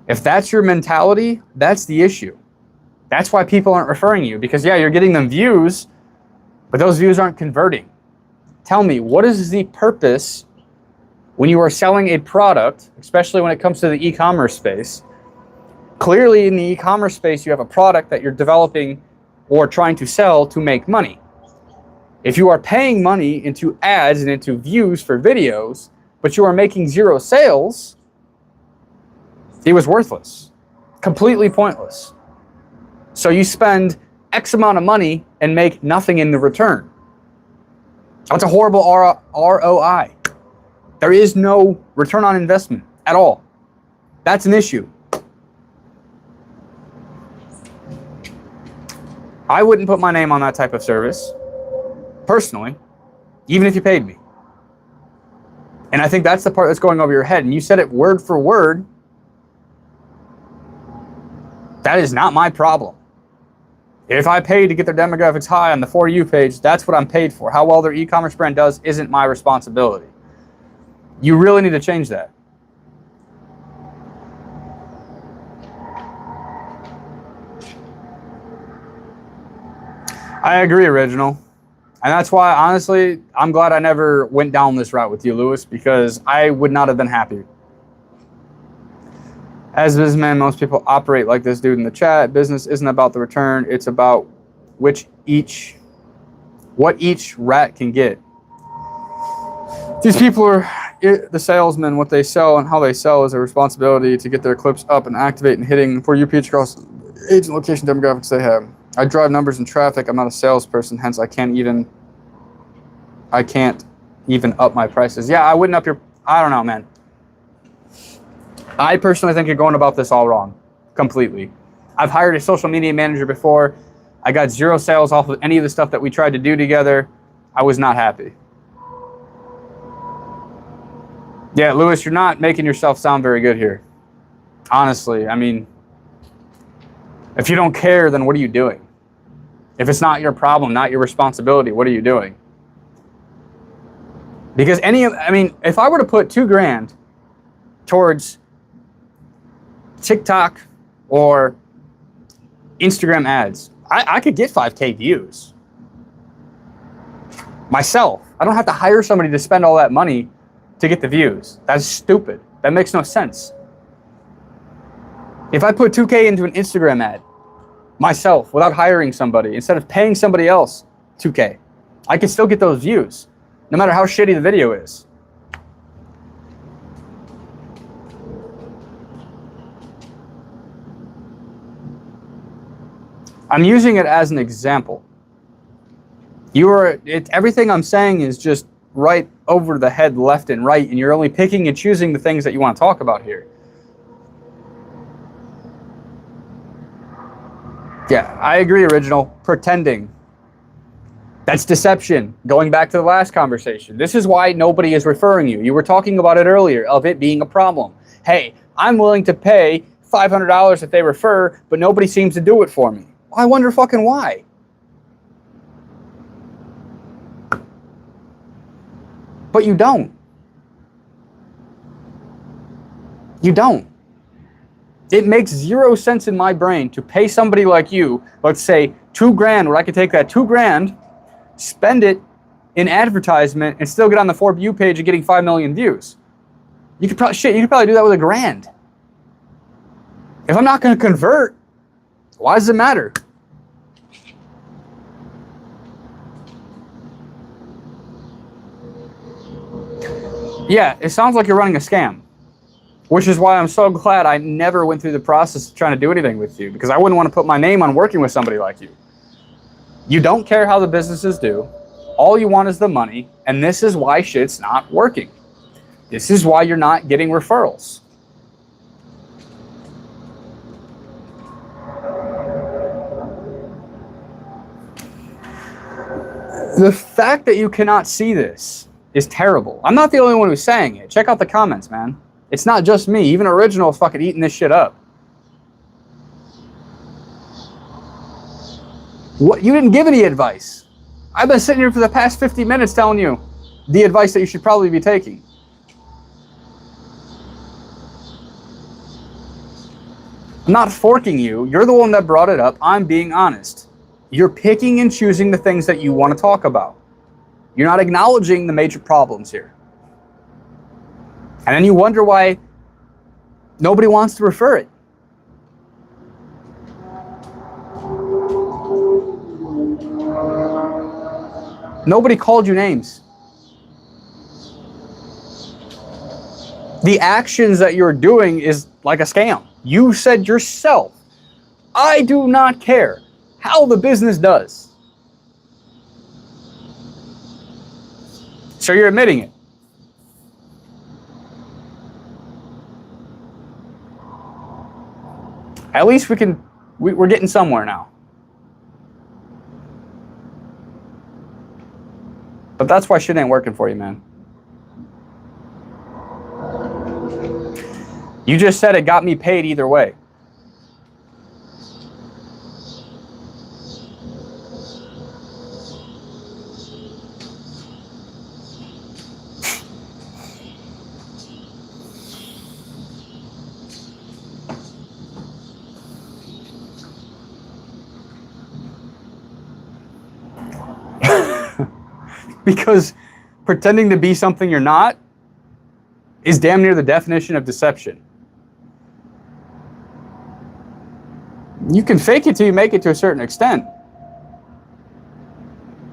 If that's your mentality, that's the issue. That's why people aren't referring you. Because, yeah, you're getting them views, but those views aren't converting. Tell me, what is the purpose when you are selling a product, especially when it comes to the e-commerce space? Clearly, in the e-commerce space, you have a product that you're developing or trying to sell to make money. If you are paying money into ads and into views for videos, but you are making zero sales, it was worthless, completely pointless. So you spend X amount of money and make nothing in the return. That's a horrible ROI. There is no return on investment at all. That's an issue. I wouldn't put my name on that type of service, personally, even if you paid me. And I think that's the part that's going over your head. And you said it word for word. That is not my problem. If I pay to get their demographics high on the For You page, that's what I'm paid for. How well their e-commerce brand does isn't my responsibility. You really need to change that. I agree, Original. And that's why, honestly, I'm glad I never went down this route with you, Lewis, because I would not have been happy. As a businessman, most people operate like this dude in the chat. Business isn't about the return. It's about what each rat can get. These people are the salesmen. What they sell and how they sell is a responsibility to get their clips up and activate and hitting For You page across agent location demographics they have. I drive numbers and traffic. I'm not a salesperson, hence I can't even up my prices. Yeah, I wouldn't up your, I don't know, man. I personally think you're going about this all wrong, completely. I've hired a social media manager before. I got zero sales off of any of the stuff that we tried to do together. I was not happy. Yeah, Lewis, you're not making yourself sound very good here. Honestly, I mean, if you don't care, then what are you doing? If it's not your problem, not your responsibility, what are you doing? Because if I were to put $2,000 towards TikTok or Instagram ads, I could get 5K views myself. I don't have to hire somebody to spend all that money to get the views. That's stupid. That makes no sense. If I put 2K into an Instagram ad myself without hiring somebody, instead of paying somebody else 2K, I can still get those views, no matter how shitty the video is. I'm using it as an example. Everything I'm saying is just right over the head, left and right, and you're only picking and choosing the things that you want to talk about here. Yeah, I agree, Original. Pretending. That's deception. Going back to the last conversation. This is why nobody is referring you. You were talking about it earlier, of it being a problem. Hey, I'm willing to pay $500 if they refer, but nobody seems to do it for me. I wonder fucking why. But you don't. You don't. It makes zero sense in my brain to pay somebody like you, let's say $2,000, where I could take that $2,000, spend it in advertisement, and still get on the For You page and getting 5 million views. You could probably do that with $1,000. If I'm not going to convert, why does it matter? Yeah, it sounds like you're running a scam. Which is why I'm so glad I never went through the process of trying to do anything with you, because I wouldn't want to put my name on working with somebody like you. You don't care how the businesses do. All you want is the money, and this is why shit's not working. This is why you're not getting referrals. The fact that you cannot see this is terrible. I'm not the only one who's saying it. Check out the comments, man. It's not just me. Even Original is fucking eating this shit up. What? You didn't give any advice. I've been sitting here for the past 50 minutes telling you the advice that you should probably be taking. I'm not forking you. You're the one that brought it up. I'm being honest. You're picking and choosing the things that you want to talk about. You're not acknowledging the major problems here. And then you wonder why nobody wants to refer it. Nobody called you names. The actions that you're doing is like a scam. You said yourself, I do not care how the business does. So you're admitting it. At least we're getting somewhere now. But that's why shit ain't working for you, man. You just said it got me paid either way. Because pretending to be something you're not is damn near the definition of deception. You can fake it till you make it to a certain extent.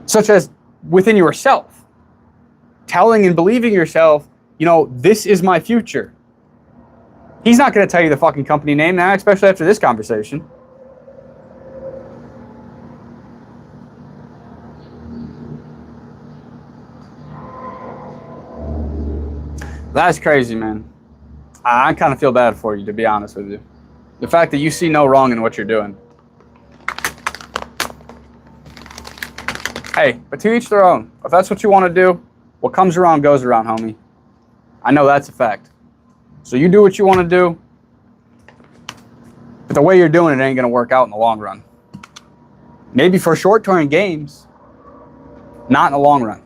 Such as within yourself. Telling and believing yourself, you know, this is my future. He's not going to tell you the fucking company name now, especially after this conversation. That's crazy, man. I kind of feel bad for you, to be honest with you. The fact that you see no wrong in what you're doing. Hey, but to each their own. If that's what you want to do, what comes around goes around, homie. I know that's a fact. So you do what you want to do, but the way you're doing it ain't going to work out in the long run. Maybe for short-term games, not in the long run.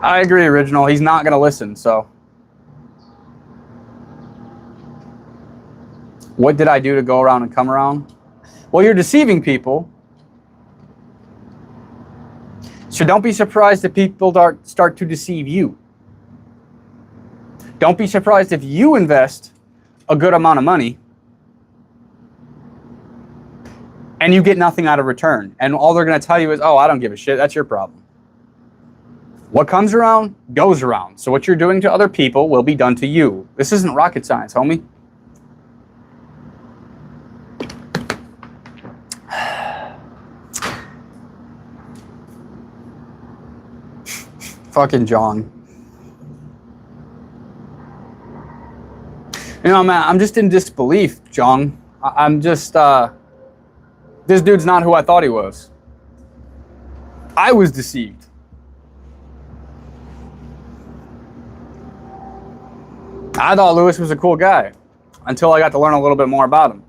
I agree, Original. He's not going to listen, so. What did I do to go around and come around? Well, you're deceiving people. So don't be surprised if people start to deceive you. Don't be surprised if you invest a good amount of money and you get nothing out of return. And all they're going to tell you is, oh, I don't give a shit. That's your problem. What comes around goes around. So what you're doing to other people will be done to you. This isn't rocket science, homie. Fucking John. You know, man, I'm just in disbelief, John. I'm just, this dude's not who I thought he was. I was deceived. I thought Lewis was a cool guy until I got to learn a little bit more about him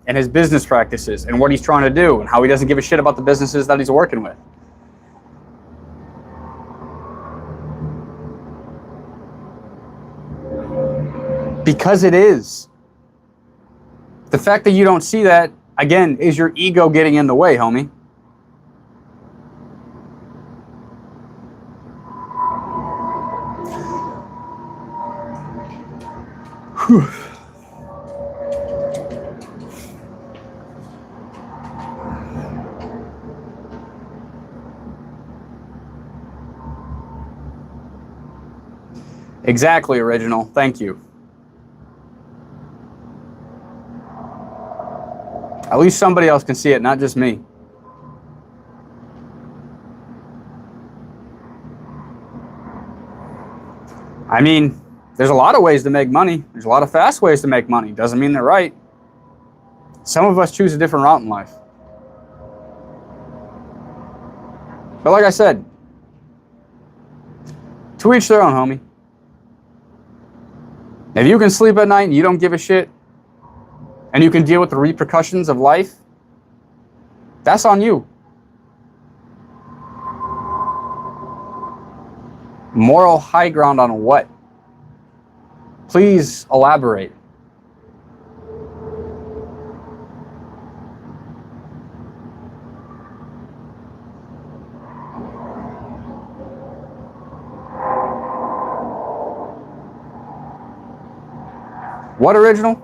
and his business practices and what he's trying to do and how he doesn't give a shit about the businesses that he's working with. Because it is. The fact that you don't see that, again, is your ego getting in the way, homie. Whew. Exactly, Original. Thank you. At least somebody else can see it, not just me. I mean, there's a lot of ways to make money. There's a lot of fast ways to make money. Doesn't mean they're right. Some of us choose a different route in life. But like I said, to each their own, homie. If you can sleep at night and you don't give a shit, and you can deal with the repercussions of life, that's on you. Moral high ground on what? Please elaborate. What, Original?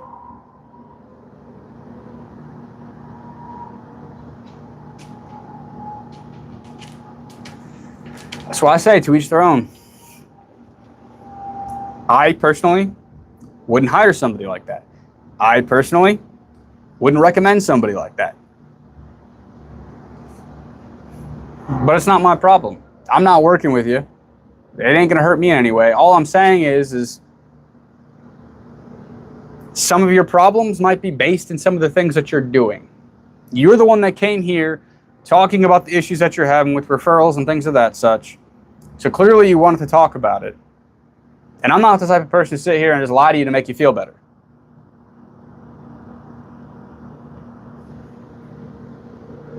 That's why I say to each their own. I personally wouldn't hire somebody like that. I personally wouldn't recommend somebody like that. But it's not my problem. I'm not working with you. It ain't gonna hurt me anyway. All I'm saying is some of your problems might be based in some of the things that you're doing. You're the one that came here talking about the issues that you're having with referrals and things of that such. So clearly you wanted to talk about it. And I'm not the type of person to sit here and just lie to you to make you feel better.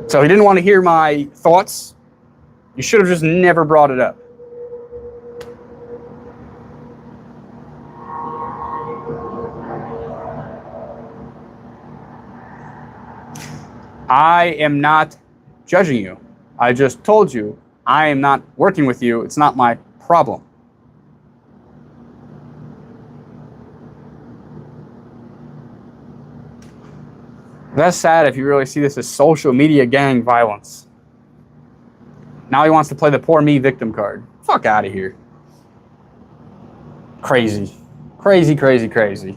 So if you didn't want to hear my thoughts, you should have just never brought it up. I am not judging you. I just told you I am not working with you. It's not my problem. That's sad if you really see this as social media gang violence. Now he wants to play the poor me victim card. Fuck out of here. Crazy. Crazy, crazy, crazy.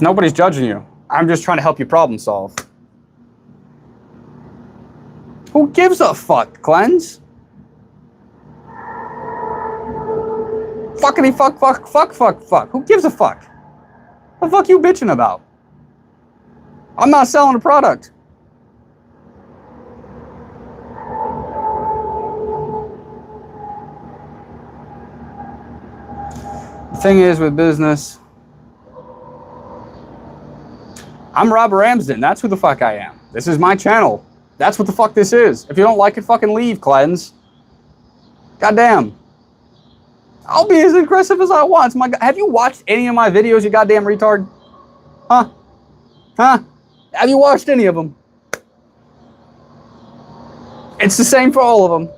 Nobody's judging you. I'm just trying to help you problem solve. Who gives a fuck, Cleanse? Fuckity fuck, fuck, fuck, fuck, fuck. Who gives a fuck? What the fuck you bitching about? I'm not selling a product. The thing is with business, I'm Rob Ramsden. That's who the fuck I am. This is my channel. That's what the fuck this is. If you don't like it, fucking leave, Cleanse. Goddamn. I'll be as aggressive as I want. Have you watched any of my videos, you goddamn retard? Huh? Huh? Have you watched any of them? It's the same for all of them.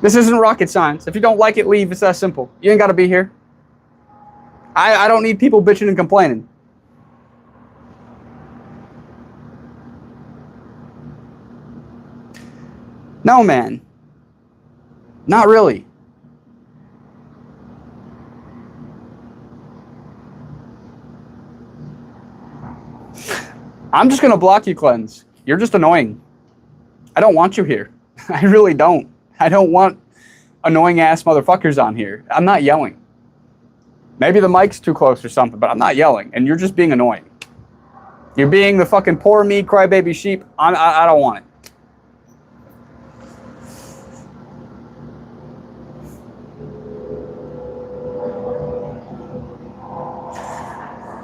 This isn't rocket science. If you don't like it, leave. It's that simple. You ain't got to be here. I don't need people bitching and complaining. No, man. Not really. I'm just going to block you, Cleanse. You're just annoying. I don't want you here. I really don't. I don't want annoying ass motherfuckers on here. I'm not yelling. Maybe the mic's too close or something, but I'm not yelling. And you're just being annoying. You're being the fucking poor me crybaby sheep. I don't want it.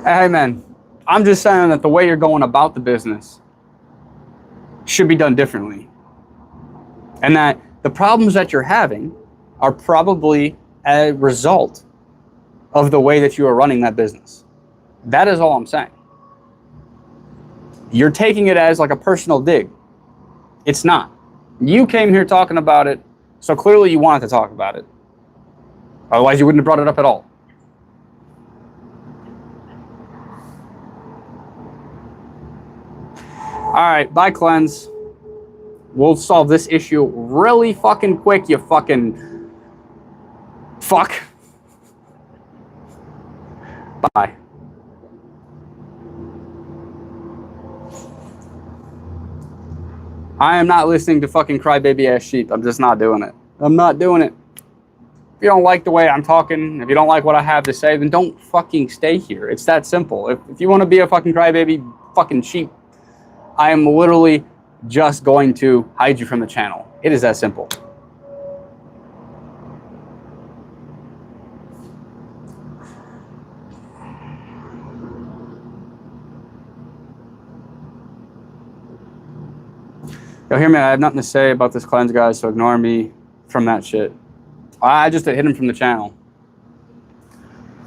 Hey, man. I'm just saying that the way you're going about the business should be done differently. And that the problems that you're having are probably a result of the way that you are running that business. That is all I'm saying. You're taking it as like a personal dig. It's not. You came here talking about it, so clearly you wanted to talk about it. Otherwise, you wouldn't have brought it up at all. All right, bye, Cleanse. We'll solve this issue really fucking quick, you fucking fuck. Bye. I am not listening to fucking crybaby ass sheep. I'm just not doing it. I'm not doing it. If you don't like the way I'm talking, if you don't like what I have to say, then don't fucking stay here. It's that simple. If you want to be a fucking crybaby fucking sheep, I am literally just going to hide you from the channel. It is that simple. Yo, hear me, I have nothing to say about this Cleanse, guys, so ignore me from that shit. I just hit him from the channel.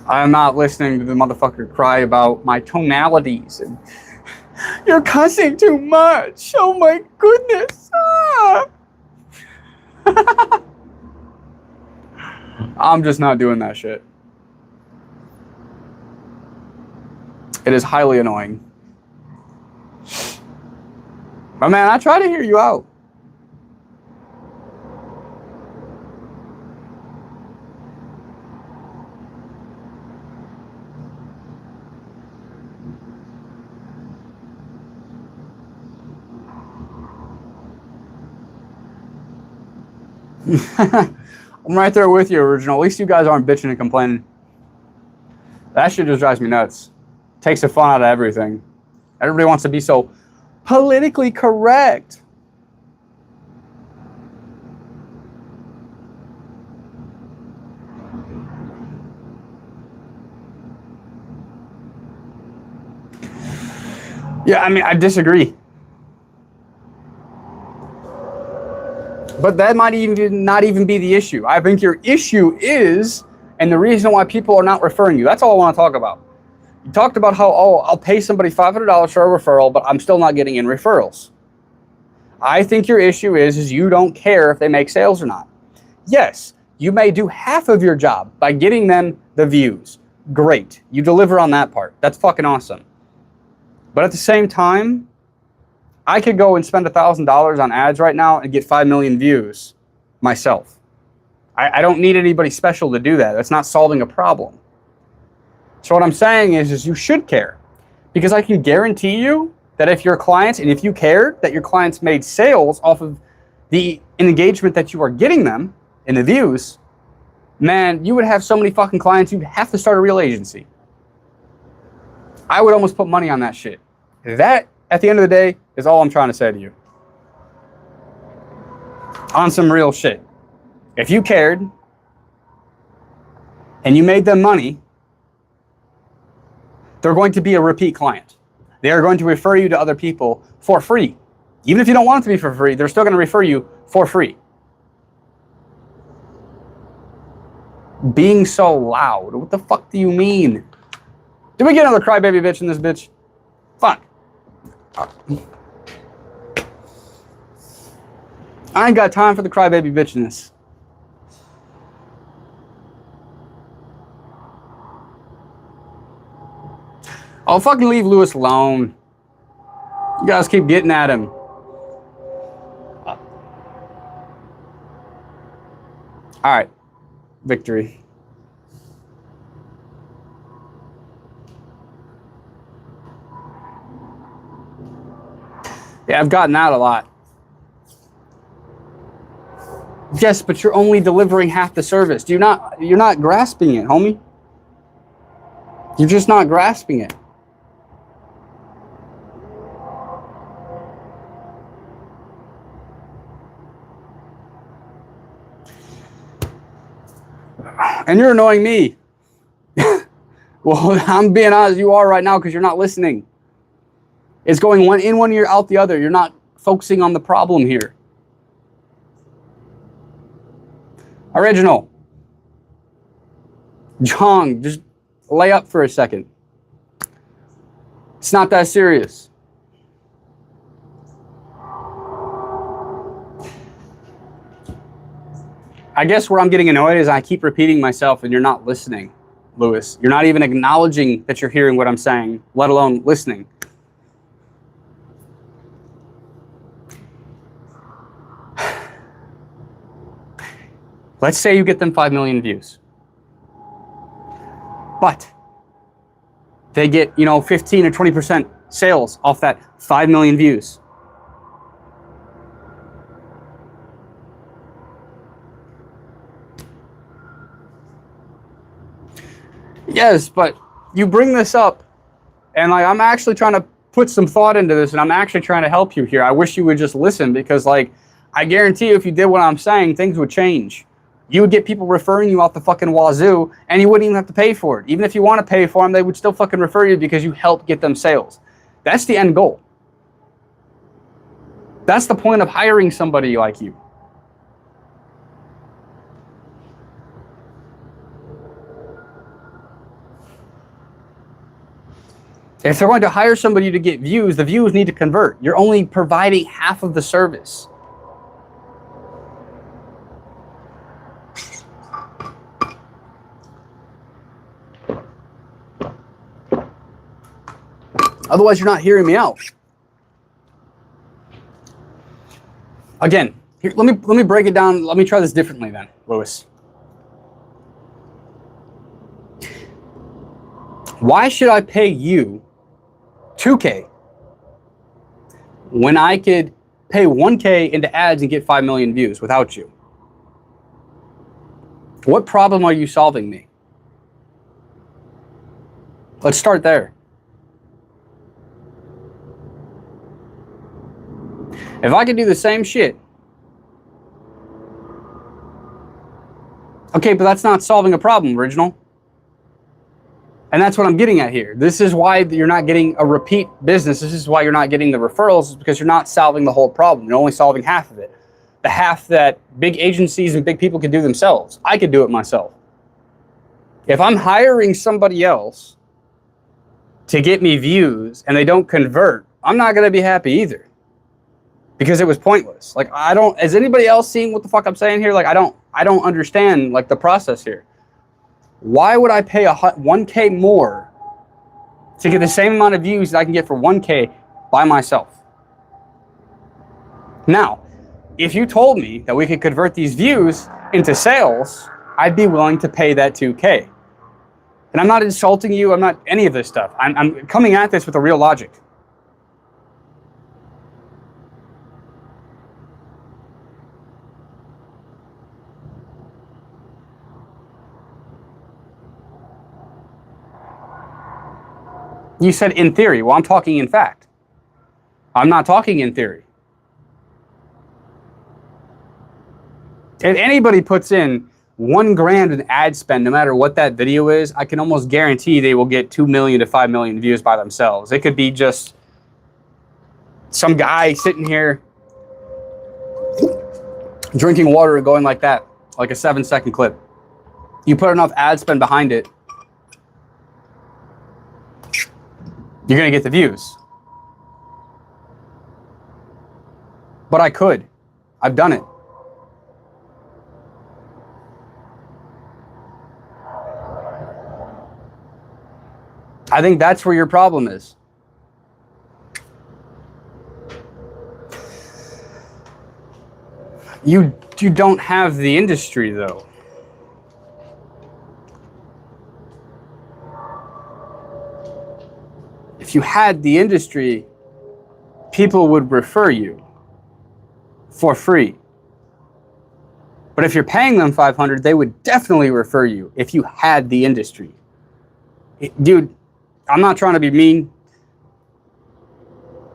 I am not listening to the motherfucker cry about my tonalities and you're cussing too much. Oh my goodness. Ah. I'm just not doing that shit. It is highly annoying. But man, I try to hear you out. I'm right there with you, Original. At least you guys aren't bitching and complaining. That shit just drives me nuts. Takes the fun out of everything. Everybody wants to be so politically correct. Yeah, I mean, I disagree. But that might even not even be the issue. I think your issue is, and the reason why people are not referring you. That's all I want to talk about. You talked about how, oh, I'll pay somebody $500 for a referral, but I'm still not getting in referrals. I think your issue is you don't care if they make sales or not. Yes, you may do half of your job by getting them the views. Great. You deliver on that part. That's fucking awesome. But at the same time, I could go and spend $1,000 on ads right now and get 5 million views myself. I don't need anybody special to do that. That's not solving a problem. So what I'm saying is you should care. Because I can guarantee you that if your clients, and if you cared that your clients made sales off of the engagement that you are getting them and the views, man, you would have so many fucking clients, you'd have to start a real agency. I would almost put money on that shit. That, at the end of the day, is all I'm trying to say to you. On some real shit. If you cared and you made them money, they're going to be a repeat client. They are going to refer you to other people for free. Even if you don't want it to be for free, they're still going to refer you for free. Being so loud. What the fuck do you mean? Did we get another crybaby bitch in this bitch? Fuck. I ain't got time for the crybaby bitchiness. Oh, fucking leave Lewis alone. You guys keep getting at him. All right. Victory. Yeah, I've gotten that a lot. Yes, but you're only delivering half the service. You're not grasping it, homie. You're just not grasping it. And you're annoying me. Well, I'm being honest, you are right now because you're not listening. It's going one in one ear, out the other. You're not focusing on the problem here. Original. Jong, just lay up for a second. It's not that serious. I guess where I'm getting annoyed is I keep repeating myself and you're not listening, Lewis. You're not even acknowledging that you're hearing what I'm saying, let alone listening. Let's say you get them 5 million views. But they get, 15 or 20% sales off that 5 million views. Yes, but you bring this up, and I'm actually trying to put some thought into this, and I'm actually trying to help you here. I wish you would just listen, because I guarantee you if you did what I'm saying, things would change. You would get people referring you out the fucking wazoo, and you wouldn't even have to pay for it. Even if you want to pay for them, they would still fucking refer you because you helped get them sales. That's the end goal. That's the point of hiring somebody like you. If they're going to hire somebody to get views, the views need to convert. You're only providing half of the service. Otherwise, you're not hearing me out. Again, here, let me break it down. Let me try this differently then, Lewis. Why should I pay you $2K when I could pay $1K into ads and get 5 million views without you? What problem are you solving me? Let's start there. If I could do the same shit, okay, but that's not solving a problem, Original. And that's what I'm getting at here. This is why you're not getting a repeat business. This is why you're not getting the referrals, is because you're not solving the whole problem. You're only solving half of it. The half that big agencies and big people could do themselves. I could do it myself. If I'm hiring somebody else to get me views and they don't convert, I'm not going to be happy either. Because it was pointless. Like, is anybody else seeing what the fuck I'm saying here? Like, I don't understand, like, the process here. Why would I pay 1K more to get the same amount of views that I can get for 1K by myself? Now, if you told me that we could convert these views into sales, I'd be willing to pay that 2K. And I'm not insulting you. I'm not any of this stuff. I'm coming at this with a real logic. You said in theory. Well, I'm talking in fact. I'm not talking in theory. If anybody puts in $1,000 in ad spend, no matter what that video is, I can almost guarantee they will get 2 million to 5 million views by themselves. It could be just some guy sitting here drinking water and going like that, like a 7-second clip. You put enough ad spend behind it, you're going to get the views. But I could. I've done it. I think that's where your problem is. You don't have the industry, though. If you had the industry, people would refer you for free. But if you're paying them $500, they would definitely refer you if you had the industry. Dude, I'm not trying to be mean,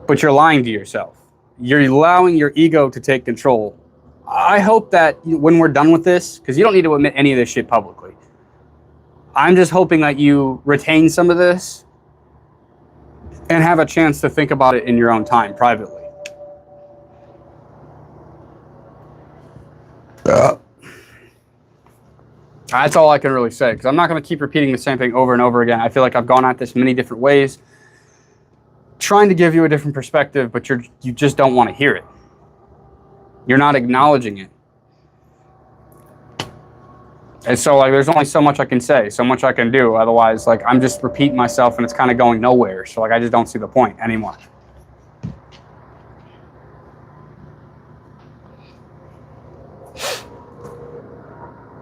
but you're lying to yourself. You're allowing your ego to take control. I hope that when we're done with this, because you don't need to admit any of this shit publicly, I'm just hoping that you retain some of this and have a chance to think about it in your own time, privately. That's all I can really say, because I'm not going to keep repeating the same thing over and over again. I feel like I've gone at this many different ways, trying to give you a different perspective, but you just don't want to hear it. You're not acknowledging it. And so, like, there's only so much I can say, so much I can do. Otherwise, like, I'm just repeating myself and it's kind of going nowhere. So, like, I just don't see the point anymore.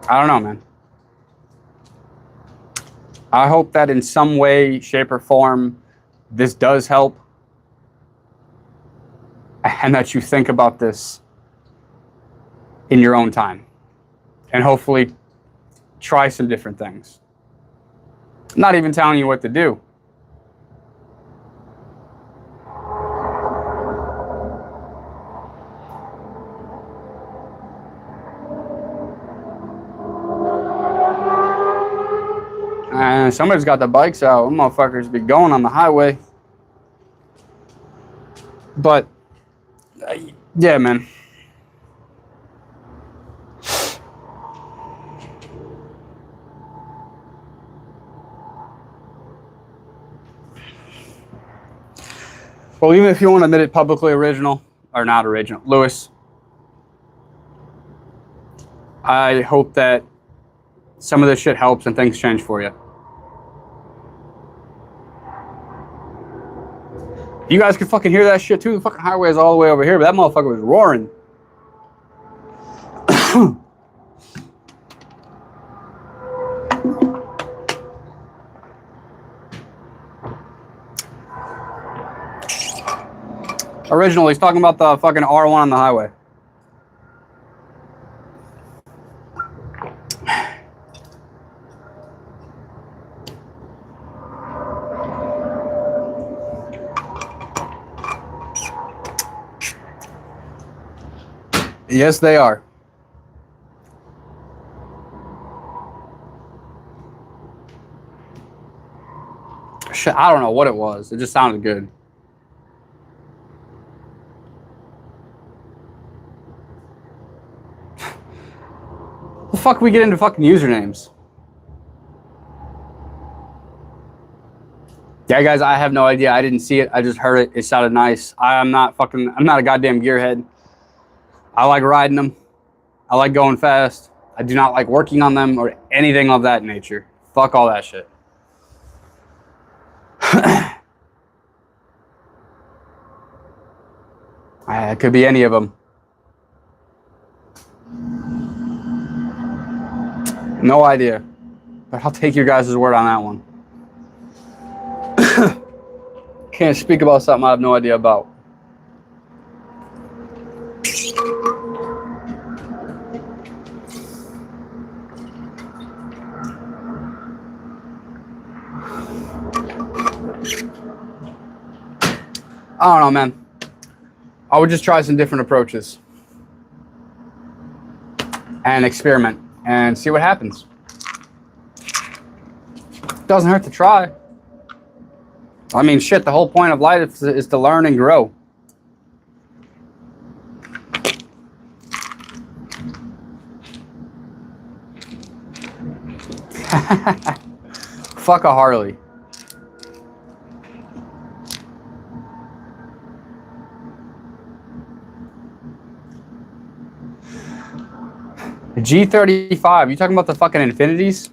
I don't know, man. I hope that in some way, shape, or form, this does help. And that you think about this in your own time. And hopefully try some different things. I'm not even telling you what to do. And somebody's got the bikes out. Them motherfuckers be going on the highway. But, yeah, man. Well, even if you want to admit it publicly, Original, or not Original, Lewis, I hope that some of this shit helps and things change for you. You guys can fucking hear that shit too. The fucking highway is all the way over here, but that motherfucker was roaring. Original, he's talking about the fucking R1 on the highway. Yes, they are. Shit, I don't know what it was. It just sounded good. The fuck we get into fucking usernames? Yeah, guys, I have no idea. I didn't see it. I just heard it. It sounded nice. I'm not a goddamn gearhead. I like riding them. I like going fast. I do not like working on them or anything of that nature. Fuck all that shit. It could be any of them. No idea. But I'll take your guys' word on that one. Can't speak about something I have no idea about. I don't know, man. I would just try some different approaches and experiment and see what happens. Doesn't hurt to try. I mean, shit, the whole point of life is to learn and grow. Fuck a Harley. G35. You talking about the fucking Infinities?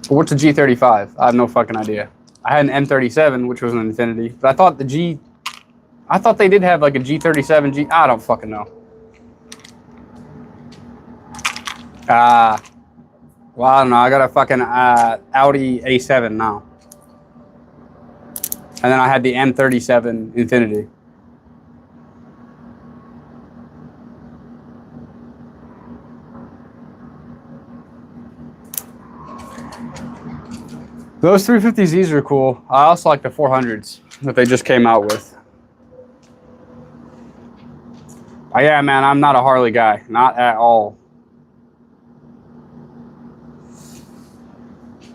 What's a G35? I have no fucking idea. I had an M37, which was an Infinity, but I thought they did have like a G37. I don't fucking know. Well, I don't know. I got a fucking Audi A7 now, and then I had the M37 Infinity. Those 350Zs are cool. I also like the 400s that they just came out with. Oh, yeah, man, I'm not a Harley guy. Not at all.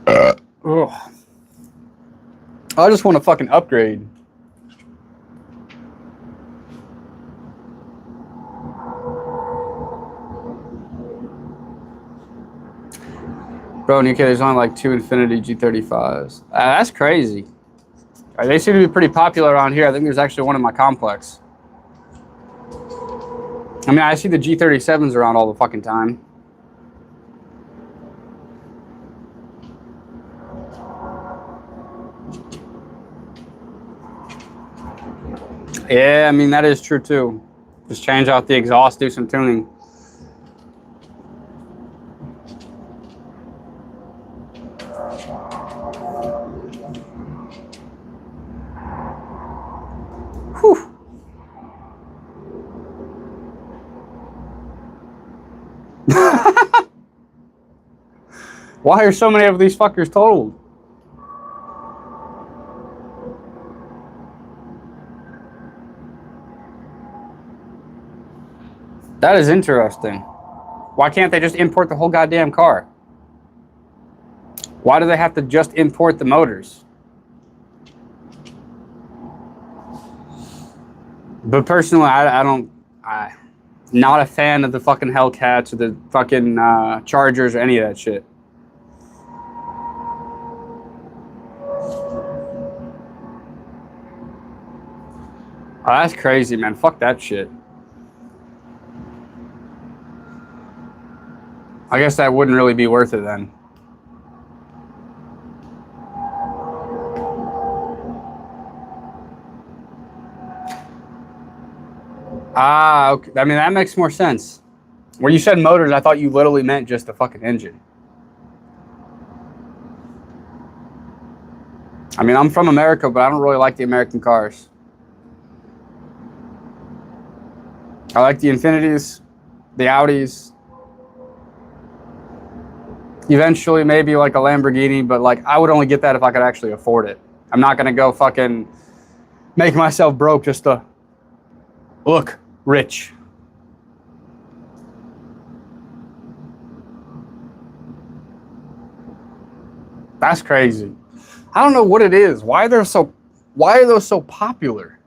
Ugh. I just want to fucking upgrade. Bro, in UK, there's only like 2 Infinity G35s. That's crazy. They seem to be pretty popular around here. I think there's actually one in my complex. I mean, I see the G37s around all the fucking time. Yeah, I mean, that is true too. Just change out the exhaust, do some tuning. Whew. Why are so many of these fuckers totaled? That is interesting. Why can't they just import the whole goddamn car? Why do they have to just import the motors? But personally, I'm not a fan of the fucking Hellcats or the fucking Chargers or any of that shit. Oh, that's crazy, man. Fuck that shit. I guess that wouldn't really be worth it then. Ah, okay. I mean, that makes more sense. Where you said motors, I thought you literally meant just the fucking engine. I mean, I'm from America, but I don't really like the American cars. I like the Infinities, the Audis. Eventually, maybe like a Lamborghini, but like I would only get that if I could actually afford it. I'm not gonna go fucking make myself broke just to look rich. That's crazy. I don't know what it is. Why are those so popular?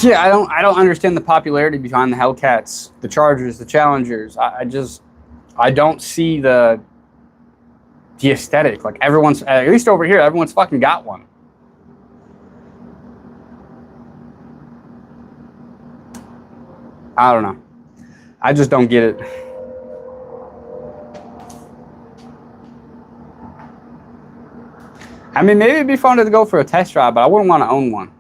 Yeah, I don't understand the popularity behind the Hellcats, the Chargers, the Challengers. I don't see the aesthetic. Like everyone's, at least over here, everyone's fucking got one. I don't know. I just don't get it. I mean, maybe it'd be fun to go for a test drive, but I wouldn't want to own one.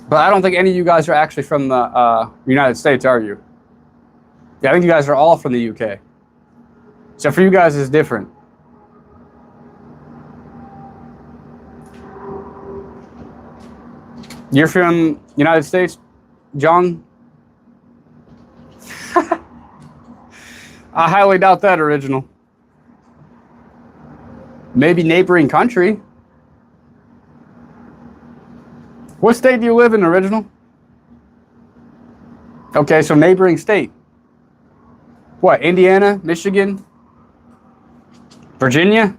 But I don't think any of you guys are actually from the United States, are you? Yeah, I think you guys are all from the UK. So for you guys, it's different. You're from United States, John? I highly doubt that, original. Maybe neighboring country. What state do you live in, original? Okay, so neighboring state. What, Indiana, Michigan, Virginia?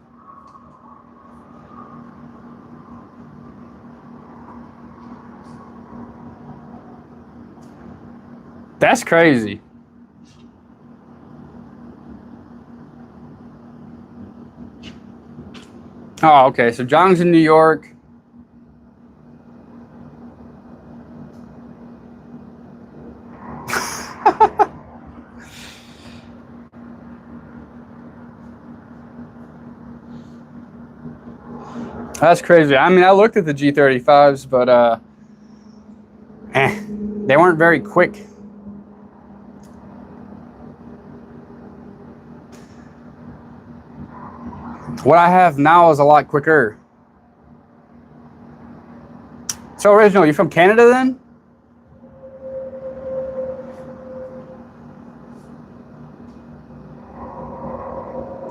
That's crazy. Oh, okay, so John's in New York. That's crazy. I mean, I looked at the G35s, but they weren't very quick. What I have now is a lot quicker. So, original, you from Canada then?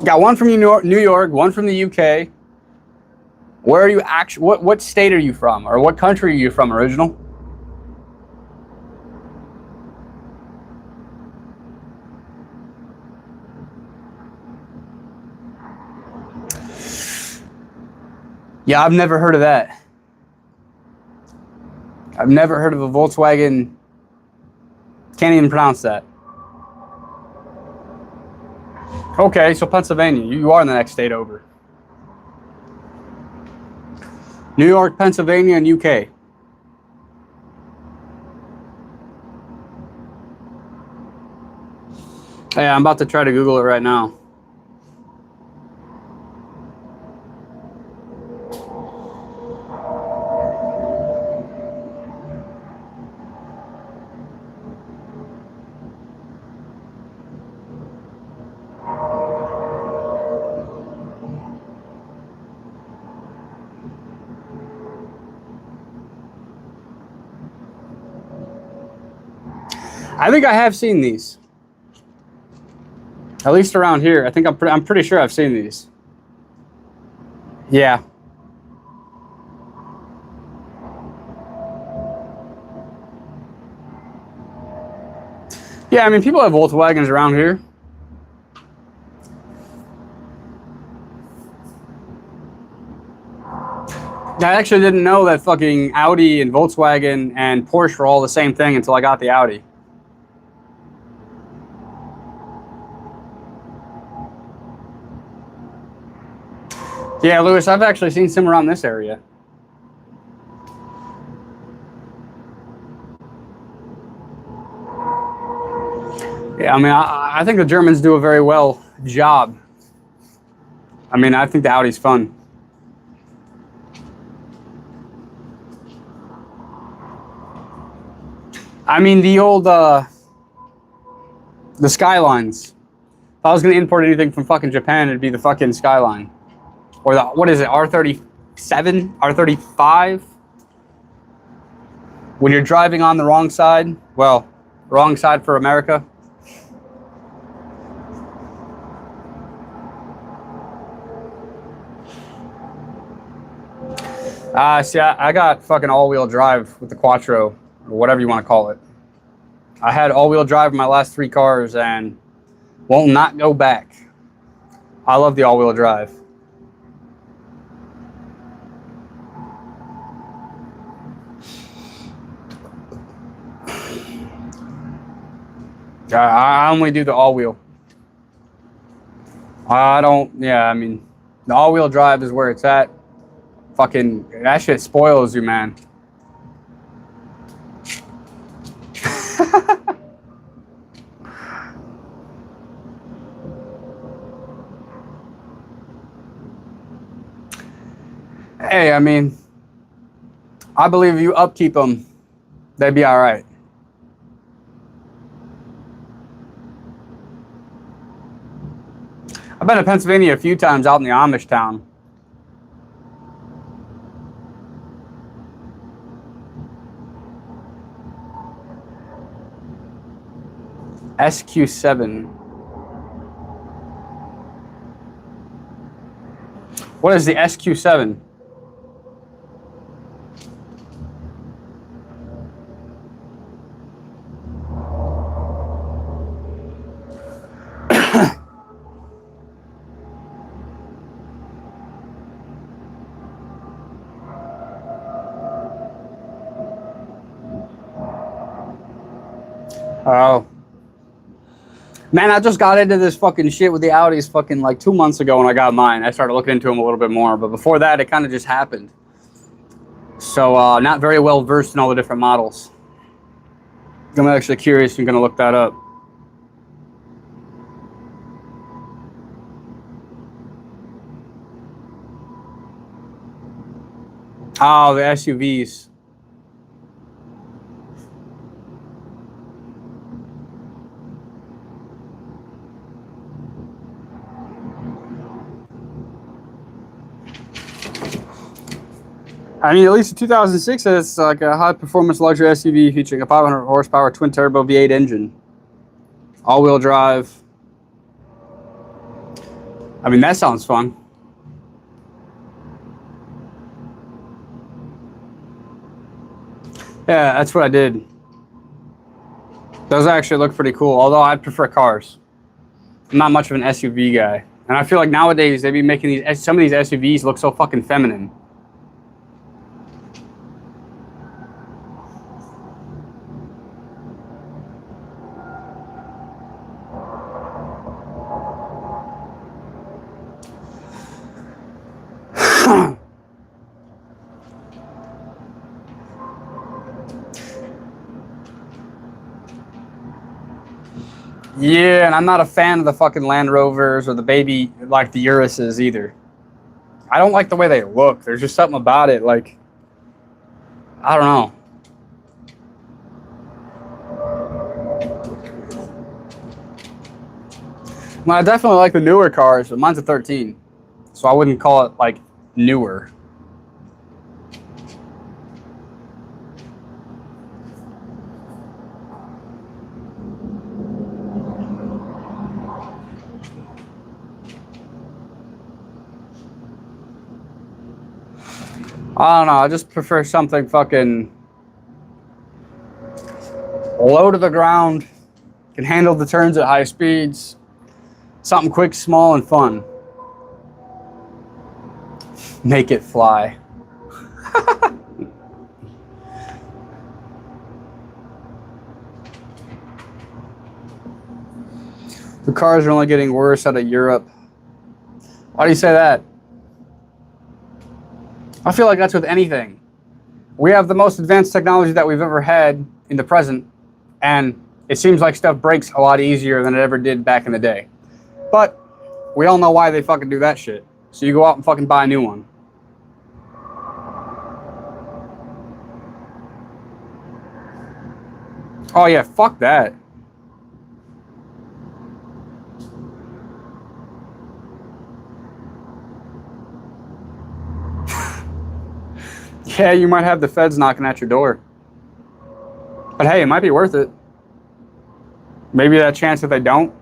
Got one from New York, one from the UK. Where are you actually? What state are you from, or what country are you from, original? Yeah, I've never heard of that. I've never heard of a Volkswagen. Can't even pronounce that. Okay, so Pennsylvania. You are in the next state over. New York, Pennsylvania, and UK. Yeah, I'm about to try to Google it right now. I think I have seen these. At least around here. I think I'm pretty sure I've seen these. Yeah. Yeah, I mean, people have Volkswagens around here. I actually didn't know that fucking Audi and Volkswagen and Porsche were all the same thing until I got the Audi. Yeah, Lewis, I've actually seen some around this area. Yeah, I mean, I think the Germans do a very well job I mean, I think the Audi's fun. I mean, the old, the Skylines. If I was going to import anything from fucking Japan, it'd be the fucking Skyline. Or the, what is it, R37? R35? When you're driving on the wrong side, well, wrong side for America. See, I got fucking all-wheel drive with the Quattro, or whatever you want to call it. I had all-wheel drive in my last 3 cars and will not go back. I love the all-wheel drive. I only do the all-wheel. I don't, yeah, I mean, the all-wheel drive is where it's at. Fucking, that shit spoils you, man. Hey, I mean, I believe if you upkeep them, they'd be all right. I've been to Pennsylvania a few times out in the Amish town. SQ7. What is the SQ7? Oh. Man, I just got into this fucking shit with the Audis fucking like 2 months ago when I got mine. I started looking into them a little bit more, but before that, it kind of just happened. So, not very well versed in all the different models. I'm actually curious and gonna look that up. Oh, the SUVs. I mean, at least in 2006, it's like a high-performance luxury SUV featuring a 500 horsepower twin-turbo V8 engine, all-wheel drive. I mean, that sounds fun. Yeah, that's what I did. Those actually look pretty cool, although I prefer cars. I'm not much of an SUV guy. And I feel like nowadays, they be making these, some of these SUVs look so fucking feminine. Yeah, and I'm not a fan of the fucking Land Rovers or the baby, like the Uruses either. I don't like the way they look. There's just something about it, like, I don't know. Well, I definitely like the newer cars, but mine's a 13. So I wouldn't call it, like, newer. I don't know. I just prefer something fucking low to the ground, can handle the turns at high speeds, something quick, small, and fun. Make it fly. The cars are only getting worse out of Europe. Why do you say that? I feel like that's with anything. We have the most advanced technology that we've ever had in the present, and it seems like stuff breaks a lot easier than it ever did back in the day. But we all know why they fucking do that shit. So you go out and fucking buy a new one. Oh yeah, fuck that. Yeah, you might have the feds knocking at your door. But hey, it might be worth it. Maybe that chance that they don't,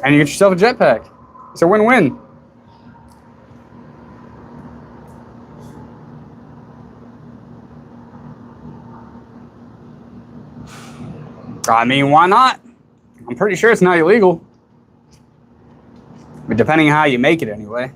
and you get yourself a jetpack. It's a win-win. I mean, why not? I'm pretty sure it's not illegal. But depending on how you make it anyway.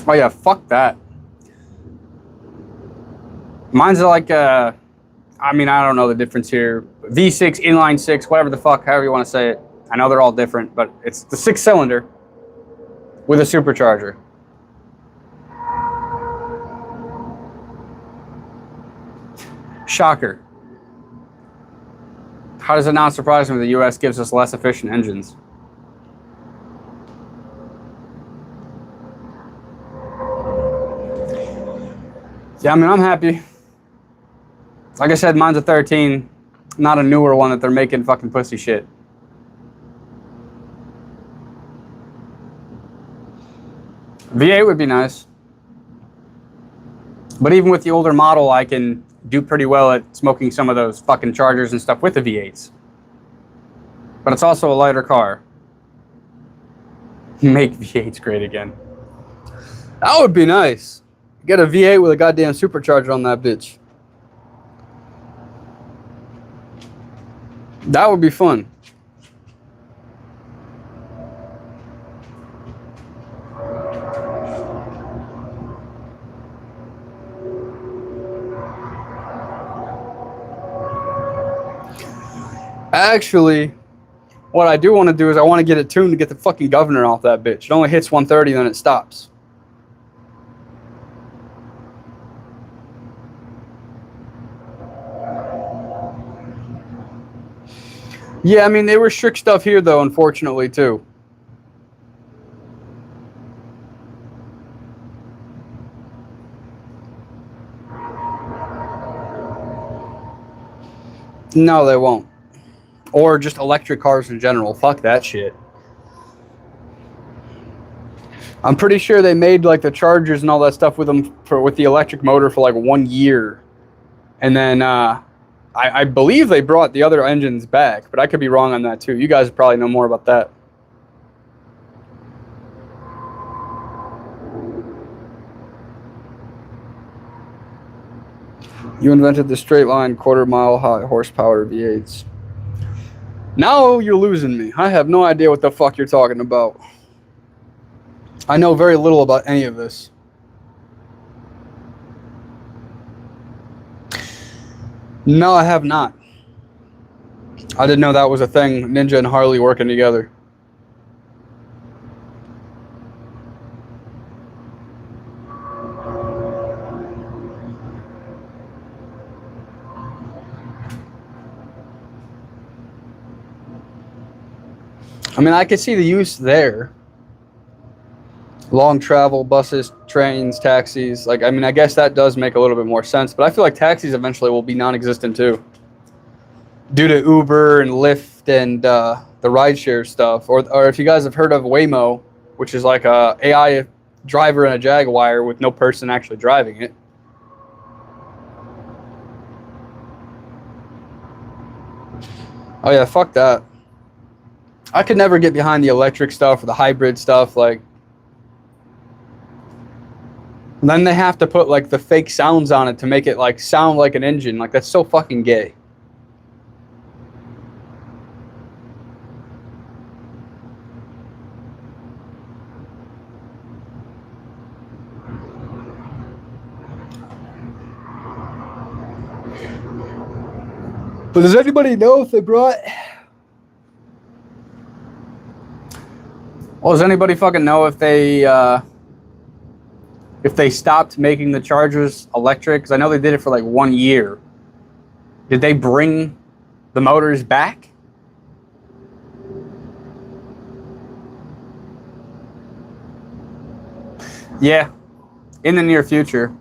Oh yeah, fuck that. Mine's like I mean, I don't know the difference here. V6, inline six, whatever the fuck, however you want to say it. I know they're all different, but it's the 6-cylinder with a supercharger. Shocker. How does it not surprise me the US gives us less efficient engines? Yeah, I mean, I'm happy. Like I said, mine's a 13, not a newer one that they're making fucking pussy shit. V8 would be nice. But even with the older model, I can do pretty well at smoking some of those fucking Chargers and stuff with the V8s. But it's also a lighter car. Make V8s great again. That would be nice. Get a V8 with a goddamn supercharger on that bitch. That would be fun. Actually, what I do want to do is I want to get it tuned to get the fucking governor off that bitch. It only hits 130, then it stops. Yeah, I mean, they restrict stuff here, though, unfortunately, too. No, they won't. Or just electric cars in general. Fuck that shit. I'm pretty sure they made like the Chargers and all that stuff with them with the electric motor for like 1 year, and then I believe they brought the other engines back, but I could be wrong on that too. You guys probably know more about that. You invented the straight line, quarter-mile high horsepower V8s. Now you're losing me. I have no idea what the fuck you're talking about. I know very little about any of this. No, I have not. I didn't know that was a thing. Ninja and Harley working together. I mean, I could see the use there. Long travel, buses, trains, taxis. Like, I mean, I guess that does make a little bit more sense. But I feel like taxis eventually will be non-existent too, due to Uber and Lyft and the rideshare stuff. Or if you guys have heard of Waymo, which is like a AI driver in a Jaguar with no person actually driving it. Oh yeah, fuck that. I could never get behind the electric stuff or the hybrid stuff. Like, and then they have to put like the fake sounds on it to make it like sound like an engine. Like, that's so fucking gay. But does anybody know if they brought... Well, does anybody fucking know if if they stopped making the Chargers electric, because I know they did it for like 1 year, did they bring the motors back? Yeah, in the near future.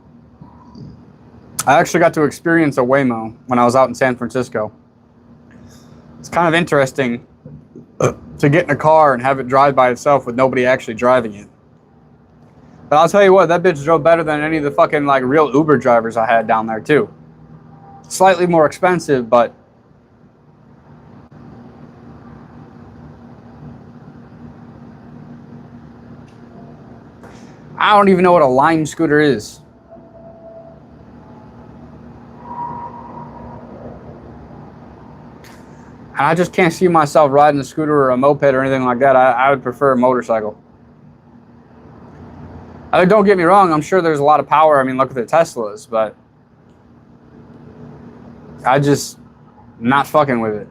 I actually got to experience a Waymo when I was out in San Francisco. It's kind of interesting to get in a car and have it drive by itself with nobody actually driving it. But I'll tell you what, that bitch drove better than any of the fucking like real Uber drivers I had down there too. Slightly more expensive, but I don't even know what a Lime scooter is. And I just can't see myself riding a scooter or a moped or anything like that. I would prefer a motorcycle. I mean, don't get me wrong, I'm sure there's a lot of power. I mean, look at the Teslas, but I just not fucking with it.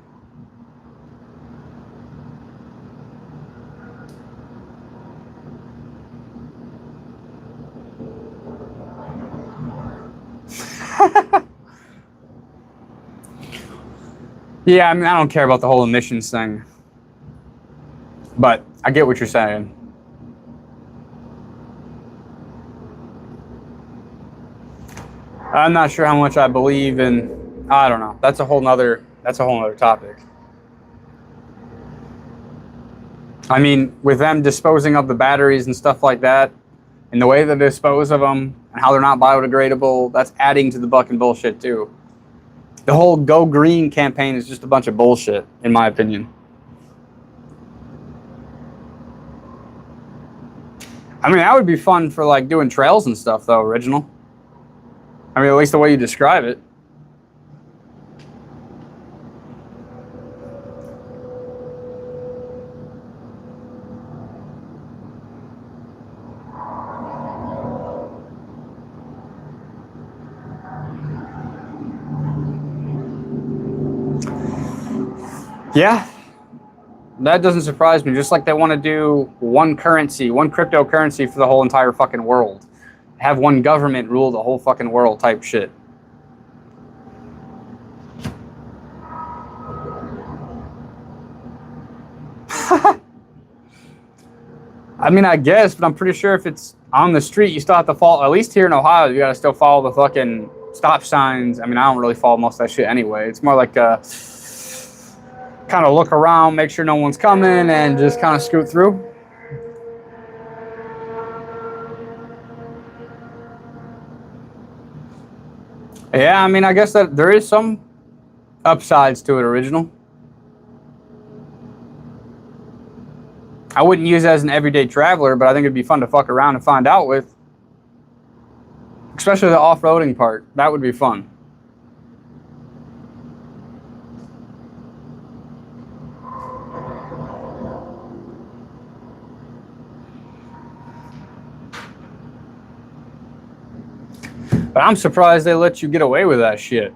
Yeah, I mean, I don't care about the whole emissions thing, but I get what you're saying. I'm not sure how much I believe in. I don't know. That's a whole nother topic. I mean, with them disposing of the batteries and stuff like that, and the way they dispose of them and how they're not biodegradable, that's adding to the fucking bullshit too. The whole Go Green campaign is just a bunch of bullshit, in my opinion. I mean, that would be fun for like doing trails and stuff though, Original. I mean, at least the way you describe it. Yeah, that doesn't surprise me. Just like they want to do one currency, one cryptocurrency for the whole entire fucking world. Have one government rule the whole fucking world type shit. I mean, I guess, but I'm pretty sure if it's on the street, you still have to follow, at least here in Ohio, you gotta still follow the fucking stop signs. I mean, I don't really follow most of that shit anyway. It's more like kind of look around, make sure no one's coming, and just kind of scoot through. Yeah, I mean, I guess that there is some upsides to it, Original. I wouldn't use it as an everyday traveler, but I think it'd be fun to fuck around and find out with. Especially the off-roading part. That would be fun. But I'm surprised they let you get away with that shit.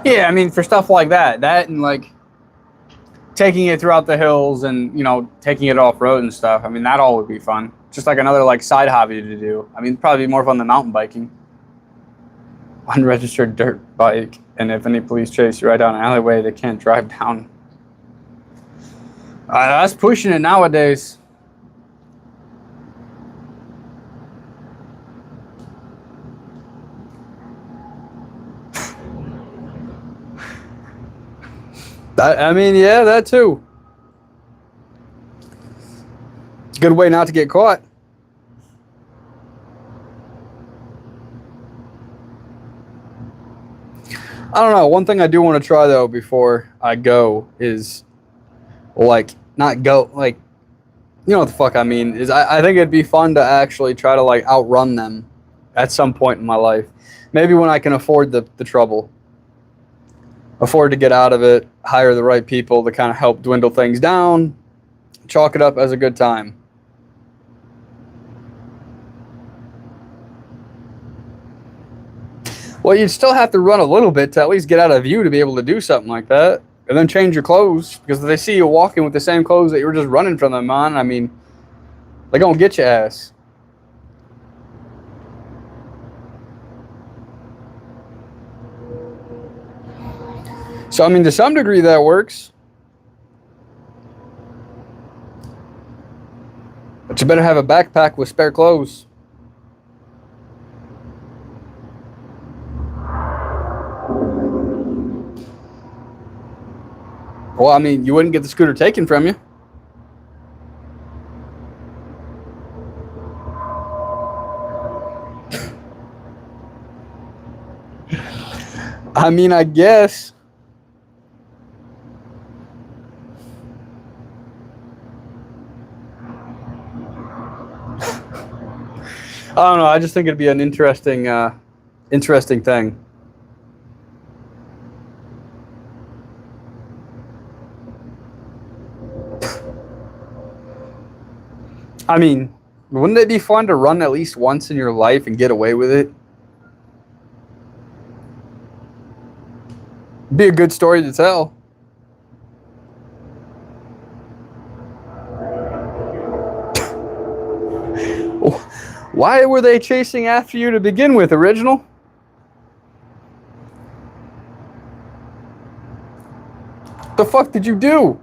Yeah, I mean, for stuff like that and like taking it throughout the hills and, you know, taking it off road and stuff. I mean, that all would be fun. Just like another like side hobby to do. I mean, probably more fun than mountain biking. Unregistered dirt bike, and if any police chase you right down an alleyway, they can't drive down. That's pushing it nowadays. I mean, yeah, that too. It's a good way not to get caught. I don't know. One thing I do want to try though before I go is like not go like you know what the fuck I mean is I think it'd be fun to actually try to like outrun them at some point in my life. Maybe when I can afford the trouble. afford to get out of it, hire the right people to kind of help dwindle things down, chalk it up as a good time. Well, you'd still have to run a little bit to at least get out of view to be able to do something like that. And then change your clothes, because if they see you walking with the same clothes that you were just running from them on, I mean, they're going to get your ass. So, I mean, to some degree that works. But you better have a backpack with spare clothes. Well, I mean, you wouldn't get the scooter taken from you. I mean, I guess. I don't know. I just think it'd be an interesting thing. I mean, wouldn't it be fun to run at least once in your life and get away with it? Be a good story to tell. Why were they chasing after you to begin with, Original? The fuck did you do?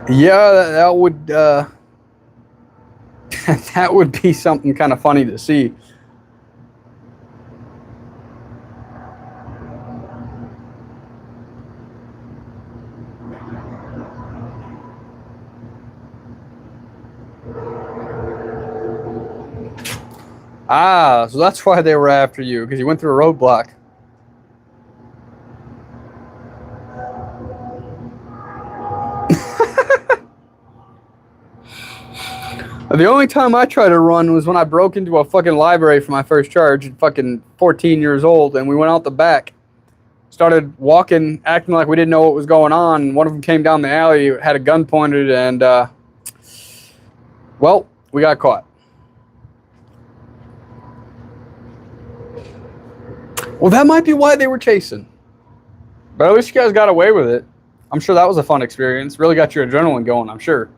Yeah, that would that would be something kind of funny to see. Ah, so that's why they were after you, because you went through a roadblock. The only time I tried to run was when I broke into a fucking library for my first charge at fucking 14 years old, and we went out the back, started walking, acting like we didn't know what was going on, and one of them came down the alley, had a gun pointed, and, well, we got caught. Well, that might be why they were chasing. But at least you guys got away with it. I'm sure that was a fun experience. Really got your adrenaline going, I'm sure.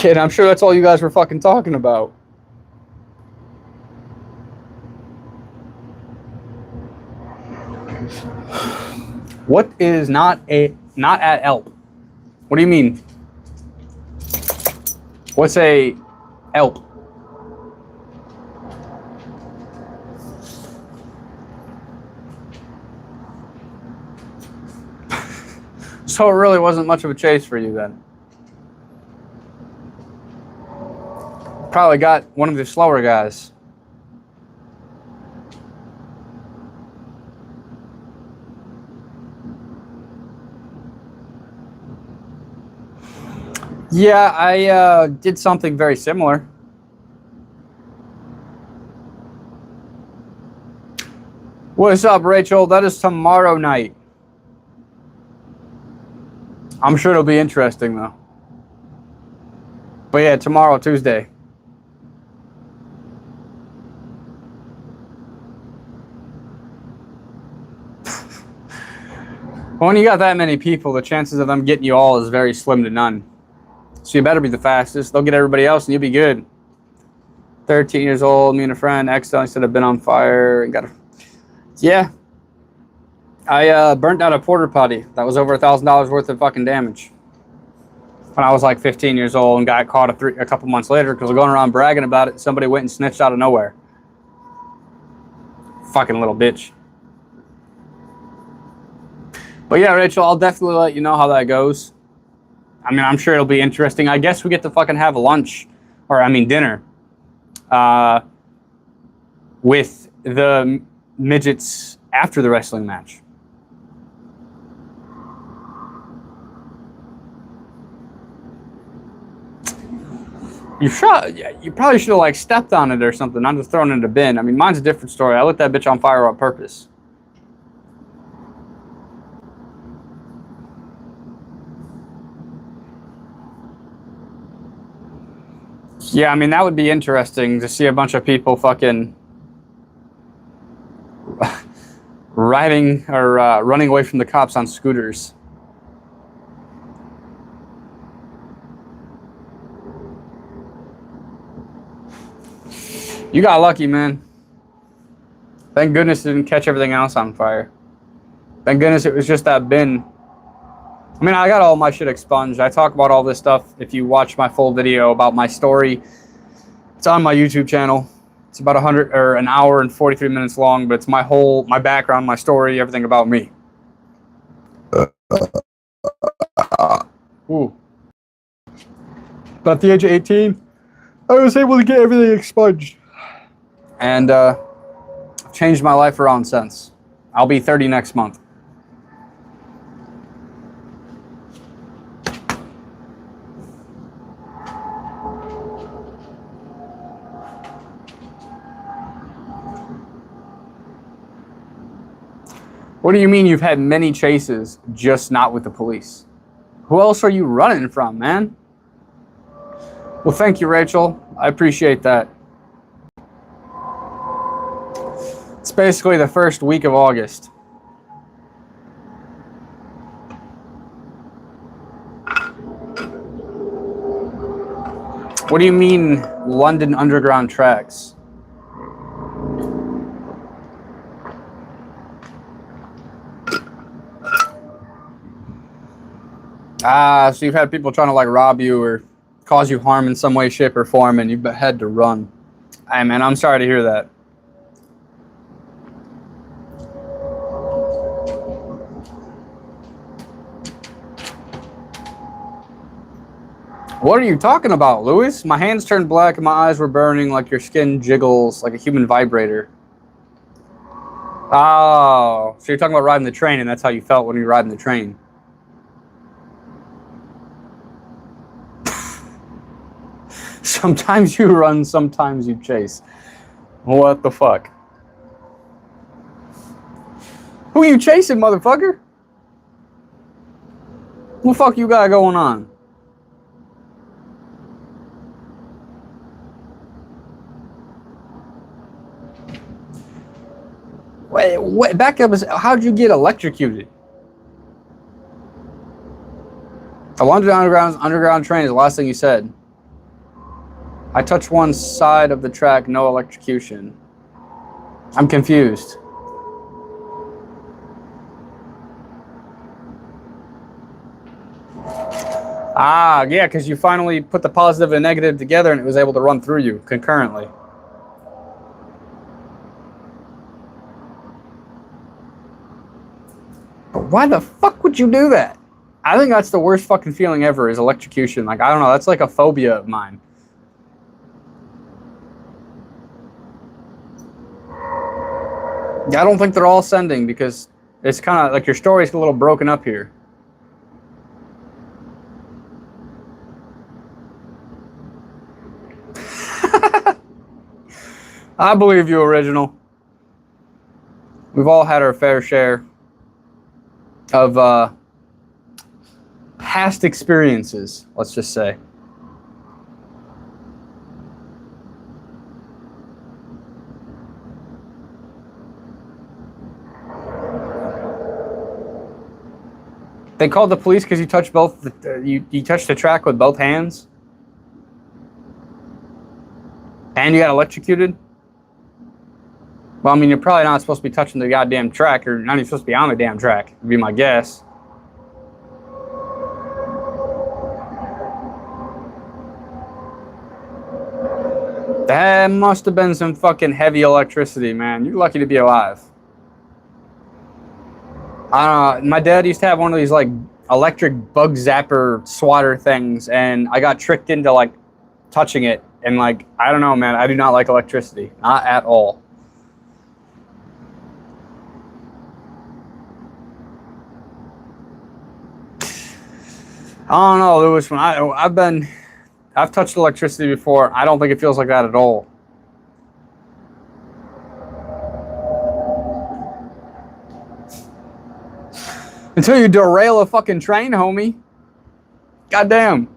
Yeah, and I'm sure that's all you guys were fucking talking about. What is not at ELP? What do you mean? What's a ELP? So it really wasn't much of a chase for you then. Probably got one of the slower guys. Yeah, I did something very similar. What's up, Rachel? That is tomorrow night. I'm sure it'll be interesting, though. But yeah, tomorrow, Tuesday. When you got that many people, the chances of them getting you all is very slim to none. So you better be the fastest. They'll get everybody else and you'll be good. 13 years old, me and a friend accidentally said I've been on fire and got a... Yeah. I burnt out a porta potty. That was over $1,000 worth of fucking damage. When I was like 15 years old and got caught a couple months later because I was going around bragging about it. Somebody went and snitched out of nowhere. Fucking little bitch. But yeah, Rachel, I'll definitely let you know how that goes. I mean, I'm sure it'll be interesting. I guess we get to fucking have lunch, or I mean dinner, with the midgets after the wrestling match. You shot. Yeah, you probably should have like stepped on it or something, not just thrown it in a bin. I mean, mine's a different story. I lit that bitch on fire on purpose. Yeah, I mean that would be interesting to see a bunch of people fucking riding or running away from the cops on scooters. You got lucky, man. Thank goodness it didn't catch everything else on fire. Thank goodness it was just that bin. I mean, I got all my shit expunged. I talk about all this stuff. If you watch my full video about my story, it's on my YouTube channel. It's about 100 or an hour and 43 minutes long, but it's my background, my story, everything about me. Ooh. But at the age of 18, I was able to get everything expunged. And changed my life around since. I'll be 30 next month. What do you mean you've had many chases, just not with the police? Who else are you running from, man? Well, thank you, Rachel. I appreciate that. It's basically the first week of August. What do you mean, London Underground tracks? Ah, so you've had people trying to like rob you or cause you harm in some way, shape, or form, and you've had to run. Hey, man, I'm sorry to hear that. What are you talking about, Lewis? My hands turned black and my eyes were burning like your skin jiggles like a human vibrator. Oh, so you're talking about riding the train, and that's how you felt when you were riding the train. Sometimes you run, sometimes you chase. What the fuck? Who are you chasing, motherfucker? What the fuck you got going on? Wait, back up. How'd you get electrocuted? The London Underground train is the last thing you said. I touched one side of the track, no electrocution. I'm confused. Ah, yeah, because you finally put the positive and negative together and it was able to run through you concurrently. But why the fuck would you do that? I think that's the worst fucking feeling ever is electrocution. Like, I don't know, that's like a phobia of mine. I don't think they're all sending because it's kind of like your story's a little broken up here. I believe you, Original. We've all had our fair share of past experiences, let's just say. They called the police because you touched you touched the track with both hands, and you got electrocuted. Well, I mean, you're probably not supposed to be touching the goddamn track, or not even supposed to be on the damn track. Would be my guess. That must have been some fucking heavy electricity, man. You're lucky to be alive. My dad used to have one of these like electric bug zapper swatter things, and I got tricked into like touching it, and like I don't know, man. I do not like electricity, not at all. I don't know, Lewis. When I've been I've touched electricity before. I don't think it feels like that at all. Until you derail a fucking train, homie. Goddamn.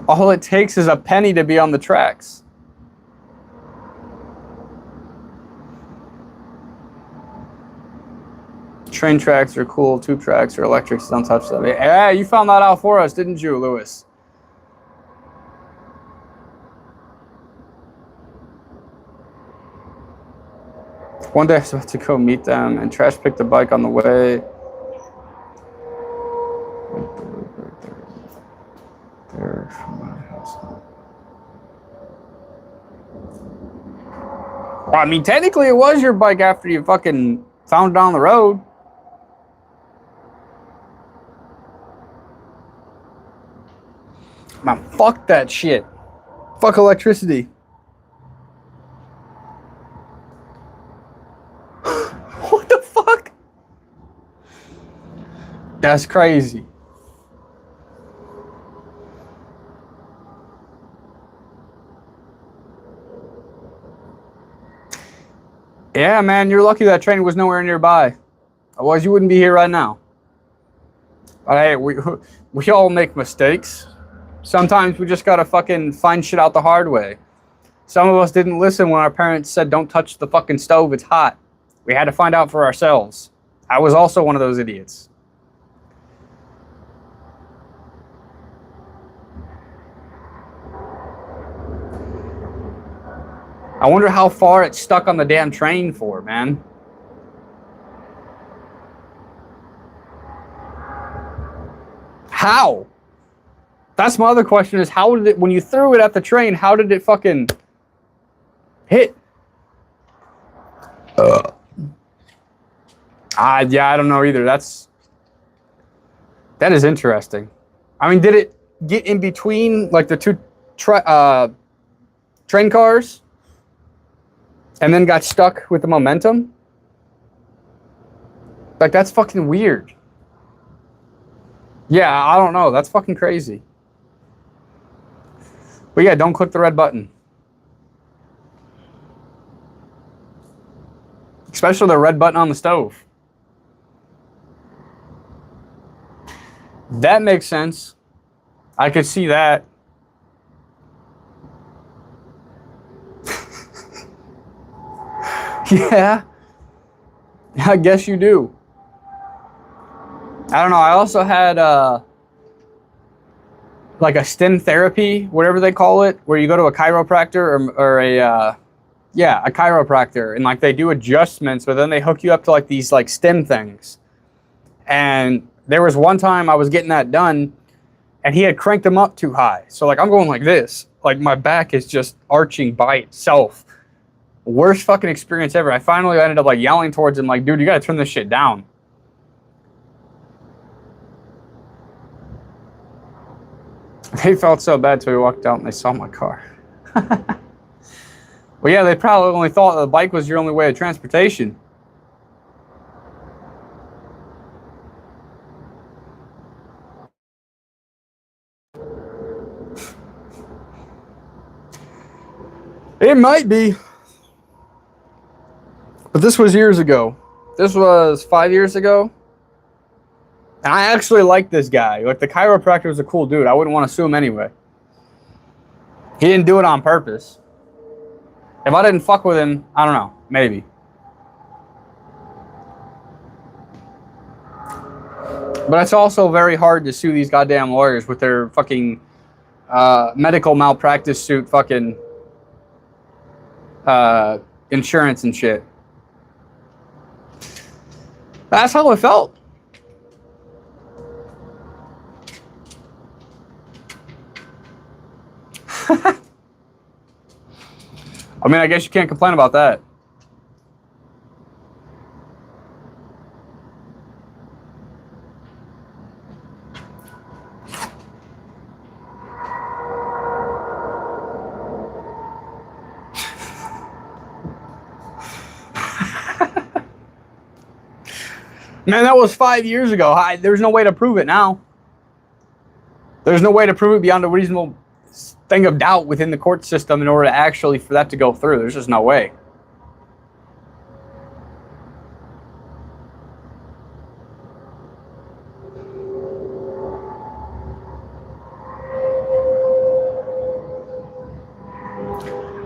All it takes is a penny to be on the tracks. Train tracks are cool. Tube tracks are electric, so don't touch them. Yeah, you found that out for us, didn't you, Lewis? One day I was about to go meet them, and Trash picked the bike on the way. There from my house. Well, I mean, technically it was your bike after you fucking found it on the road. Man, fuck that shit. Fuck electricity. What the fuck? That's crazy. Yeah, man, you're lucky that train was nowhere nearby. Otherwise, you wouldn't be here right now. But hey, we all make mistakes. Sometimes we just gotta fucking find shit out the hard way. Some of us didn't listen when our parents said, don't touch the fucking stove, it's hot. We had to find out for ourselves. I was also one of those idiots. I wonder how far it's stuck on the damn train for, man. How? That's my other question is how did it, when you threw it at the train, how did it fucking hit? Yeah, I don't know either. That is interesting. I mean, did it get in between like the two train cars and then got stuck with the momentum? Like, that's fucking weird. Yeah, I don't know. That's fucking crazy. But yeah, don't click the red button. Especially the red button on the stove. That makes sense. I could see that. Yeah. I guess you do. I don't know. I also had like a stem therapy, whatever they call it, where you go to a chiropractor or a chiropractor, and like they do adjustments, but then they hook you up to like these like stem things. And there was one time I was getting that done, and he had cranked them up too high. So like I'm going like this, like my back is just arching by itself. Worst fucking experience ever. I finally ended up like yelling towards him, like, dude, you gotta turn this shit down. They felt so bad till we walked out and they saw my car. Well, yeah, they probably only thought the bike was your only way of transportation. It might be. But this was years ago. This was 5 years ago. And I actually like this guy. Like, the chiropractor was a cool dude. I wouldn't want to sue him anyway. He didn't do it on purpose. If I didn't fuck with him, I don't know. Maybe. But it's also very hard to sue these goddamn lawyers with their fucking medical malpractice suit fucking insurance and shit. That's how it felt. I mean, I guess you can't complain about that. Man, that was 5 years ago. There's no way to prove it now. There's no way to prove it beyond a reasonable thing of doubt within the court system in order to actually for that to go through. There's just no way.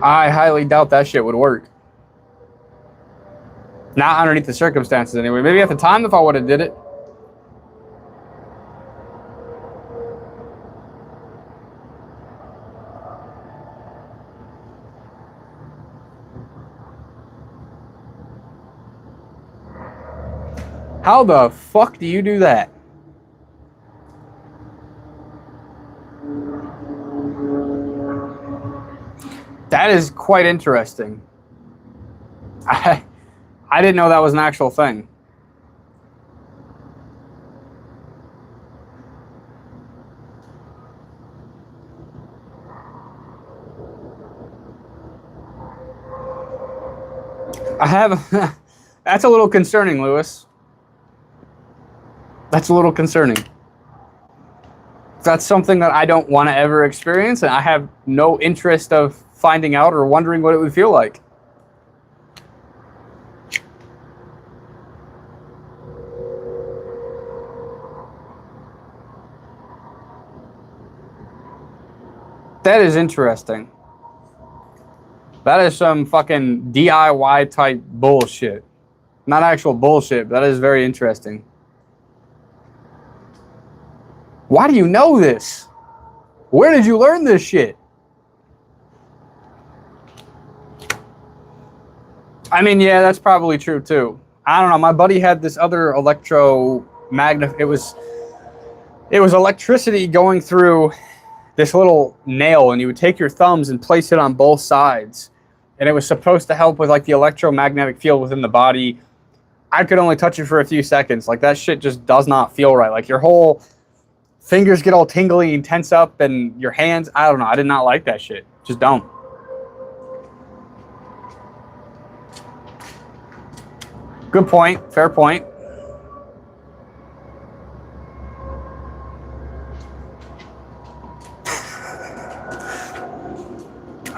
I highly doubt that shit would work. Not underneath the circumstances anyway. Maybe at the time if I would have did it. How the fuck do you do that? That is quite interesting. I didn't know that was an actual thing. I have... That's a little concerning, Lewis. That's a little concerning. That's something that I don't want to ever experience, and I have no interest of finding out or wondering what it would feel like. That is interesting. That is some fucking DIY type bullshit. Not actual bullshit, but that is very interesting. Why do you know this? Where did you learn this shit? I mean, yeah, that's probably true too. I don't know. My buddy had this other electromagnet. It was electricity going through this little nail, and you would take your thumbs and place it on both sides, and it was supposed to help with like the electromagnetic field within the body. I could only touch it for a few seconds. Like that shit just does not feel right. Like your whole fingers get all tingly and tense up, and your hands. I don't know. I did not like that shit. Just don't. Good point. Fair point.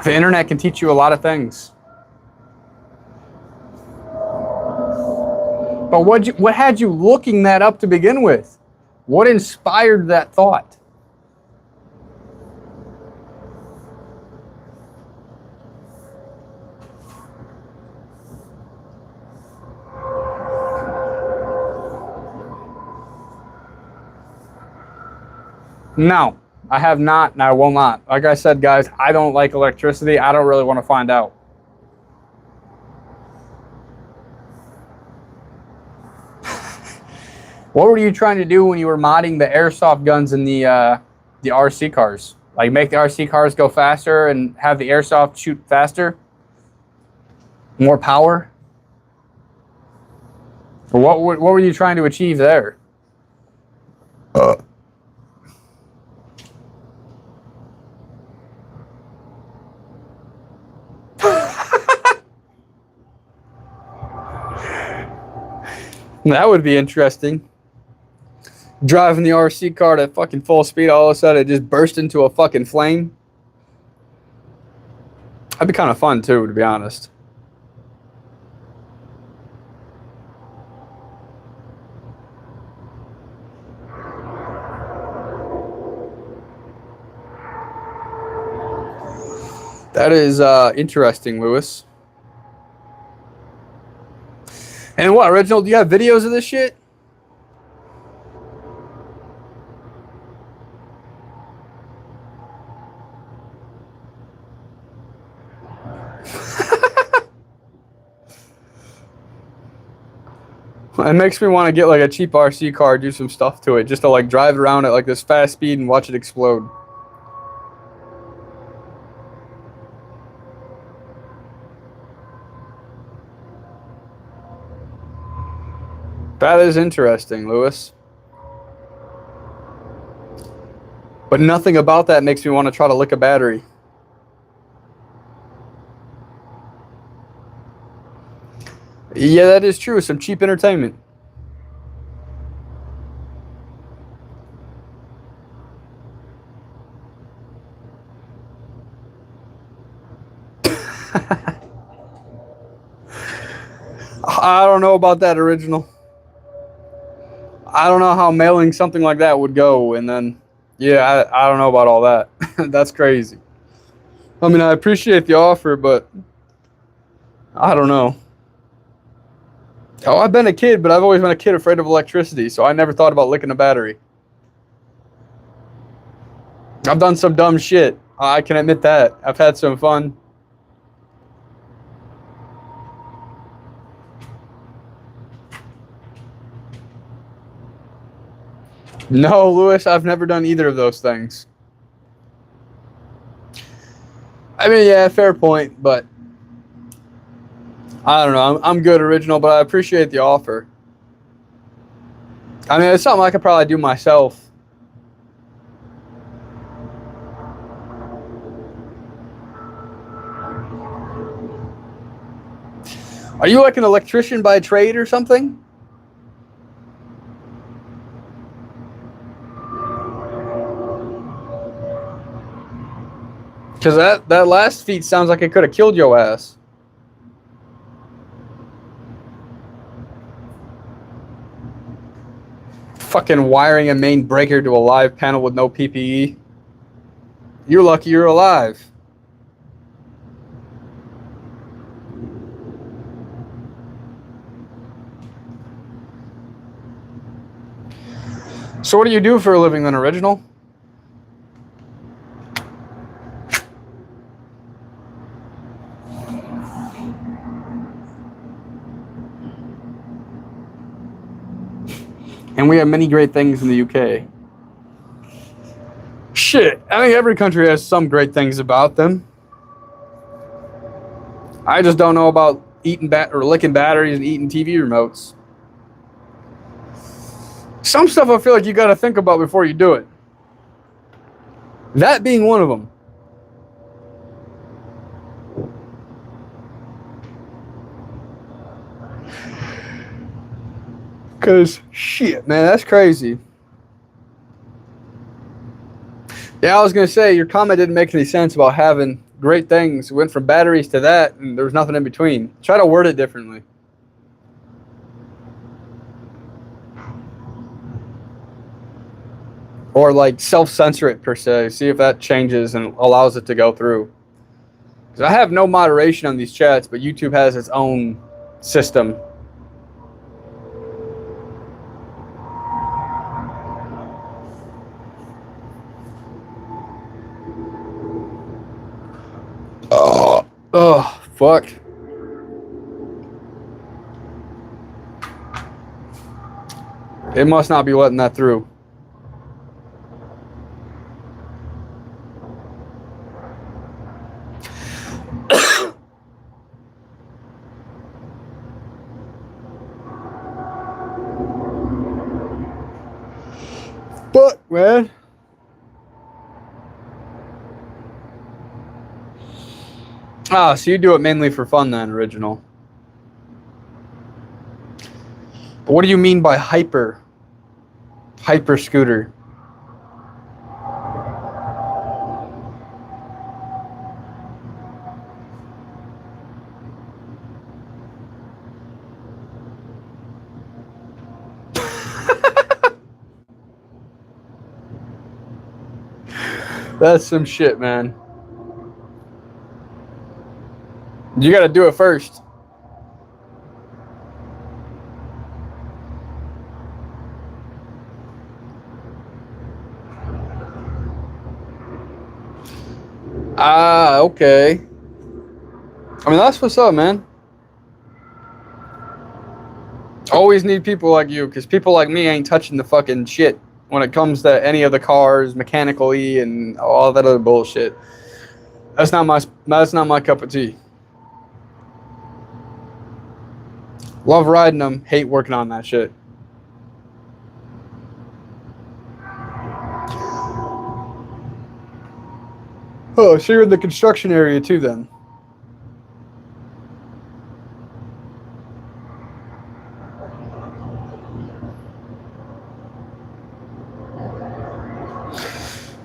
The internet can teach you a lot of things. But what had you looking that up to begin with? What inspired that thought? No, I have not, and I will not. Like I said, guys, I don't like electricity. I don't really want to find out. What were you trying to do when you were modding the airsoft guns in the RC cars? Like make the RC cars go faster and have the airsoft shoot faster? More power? Or what were you trying to achieve there? That would be interesting. Driving the RC car at fucking full speed, all of a sudden it just burst into a fucking flame. That'd be kind of fun too, to be honest. That is interesting, Lewis. And what, Reginald, do you have videos of this shit? It makes me want to get like a cheap RC car, do some stuff to it, just to like drive around at like this fast speed and watch it explode. That is interesting, Lewis. But nothing about that makes me want to try to lick a battery. Yeah, that is true. Some cheap entertainment. I don't know about that, original. I don't know how mailing something like that would go, and then, yeah, I don't know about all that. That's crazy. I mean, I appreciate the offer, but I don't know. Oh, I've been a kid, but I've always been a kid afraid of electricity, so I never thought about licking a battery. I've done some dumb shit. I can admit that. I've had some fun. No, Lewis, I've never done either of those things. I mean, yeah, fair point, but I don't know. I'm good, original, but I appreciate the offer. I mean, it's something I could probably do myself. Are you like an electrician by trade or something? Because that last feat sounds like it could have killed your ass. Fucking wiring a main breaker to a live panel with no PPE. You're lucky you're alive. So what do you do for a living then, original? And we have many great things in the UK. Shit, I think every country has some great things about them. I just don't know about licking batteries and eating TV remotes. Some stuff I feel like you got to think about before you do it. That being one of them. Because, shit, man, that's crazy. Yeah, I was going to say, your comment didn't make any sense about having great things. We went from batteries to that, and there was nothing in between. Try to word it differently. Or, like, self-censor it, per se. See if that changes and allows it to go through. Because I have no moderation on these chats, but YouTube has its own system. Oh, fuck. It must not be letting that through. Fuck, man. Ah, so you do it mainly for fun then, original. But what do you mean by hyper? Hyper scooter. That's some shit, man. You gotta do it first. Ah, okay. I mean, that's what's up, man. Always need people like you, because people like me ain't touching the fucking shit when it comes to any of the cars mechanically and all that other bullshit. That's not my cup of tea. Love riding them, hate working on that shit. Oh, so you're in the construction area too then?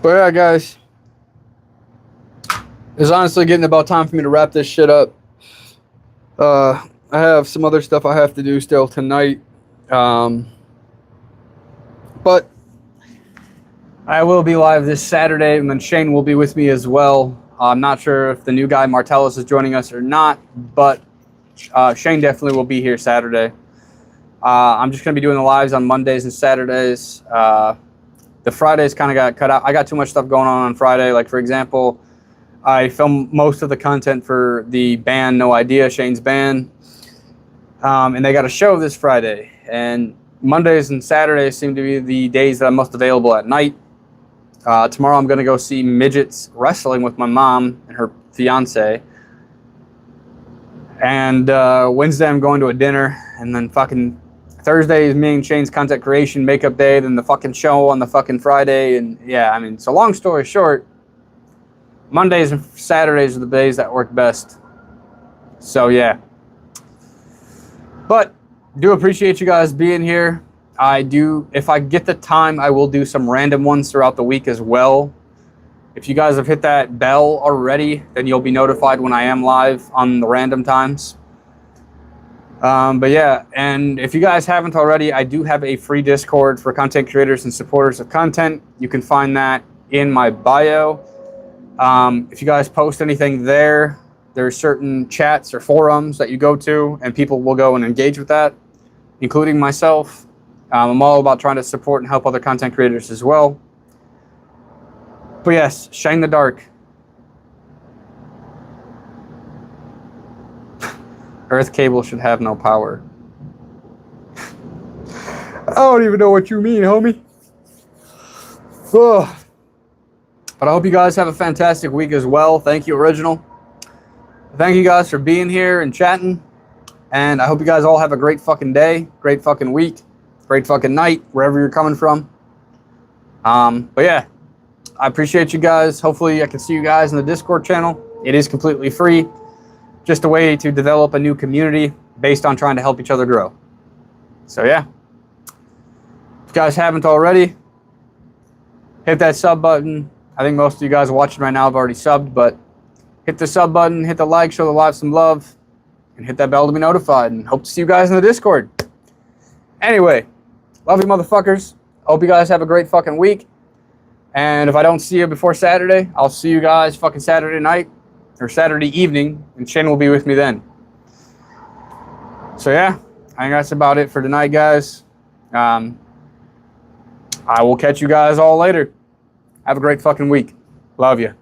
But yeah, guys, it's honestly getting about time for me to wrap this shit up. I I have some other stuff I have to do still tonight. But I will be live this Saturday, and then Shane will be with me as well. I'm not sure if the new guy, Martellus, is joining us or not, but Shane definitely will be here Saturday. I'm just going to be doing the lives on Mondays and Saturdays. The Fridays kind of got cut out. I got too much stuff going on Friday. Like, for example, I filmed most of the content for the band No Idea, Shane's band. And they got a show this Friday. And Mondays and Saturdays seem to be the days that I'm most available at night. Tomorrow I'm going to go see Midgets Wrestling with my mom and her fiance. And Wednesday I'm going to a dinner. And then fucking Thursday is me and Shane's content creation makeup day. Then the fucking show on the fucking Friday. And yeah, I mean, so long story short, Mondays and Saturdays are the days that work best. So yeah. But do appreciate you guys being here. I do, if I get the time, I will do some random ones throughout the week as well. If you guys have hit that bell already, then you'll be notified when I am live on the random times. But yeah, and if you guys haven't already, I do have a free Discord for content creators and supporters of content. You can find that in my bio. If you guys post anything there, there's certain chats or forums that you go to, and people will go and engage with that, including myself. I'm all about trying to support and help other content creators as well. But yes, Shane the Dark. Earth cable should have no power. I don't even know what you mean, homie. Ugh. But I hope you guys have a fantastic week as well. Thank you, Original. Thank you guys for being here and chatting. And I hope you guys all have a great fucking day, great fucking week, great fucking night, wherever you're coming from. But yeah, I appreciate you guys. Hopefully I can see you guys in the Discord channel. It is completely free. Just a way to develop a new community based on trying to help each other grow. So yeah. If you guys haven't already, hit that sub button. I think most of you guys watching right now have already subbed, but hit the sub button, hit the like, show the live some love, and hit that bell to be notified, and hope to see you guys in the Discord. Anyway, love you motherfuckers. Hope you guys have a great fucking week. And if I don't see you before Saturday, I'll see you guys fucking Saturday night or Saturday evening, and Shane will be with me then. So yeah, I think that's about it for tonight, guys. I will catch you guys all later. Have a great fucking week. Love you.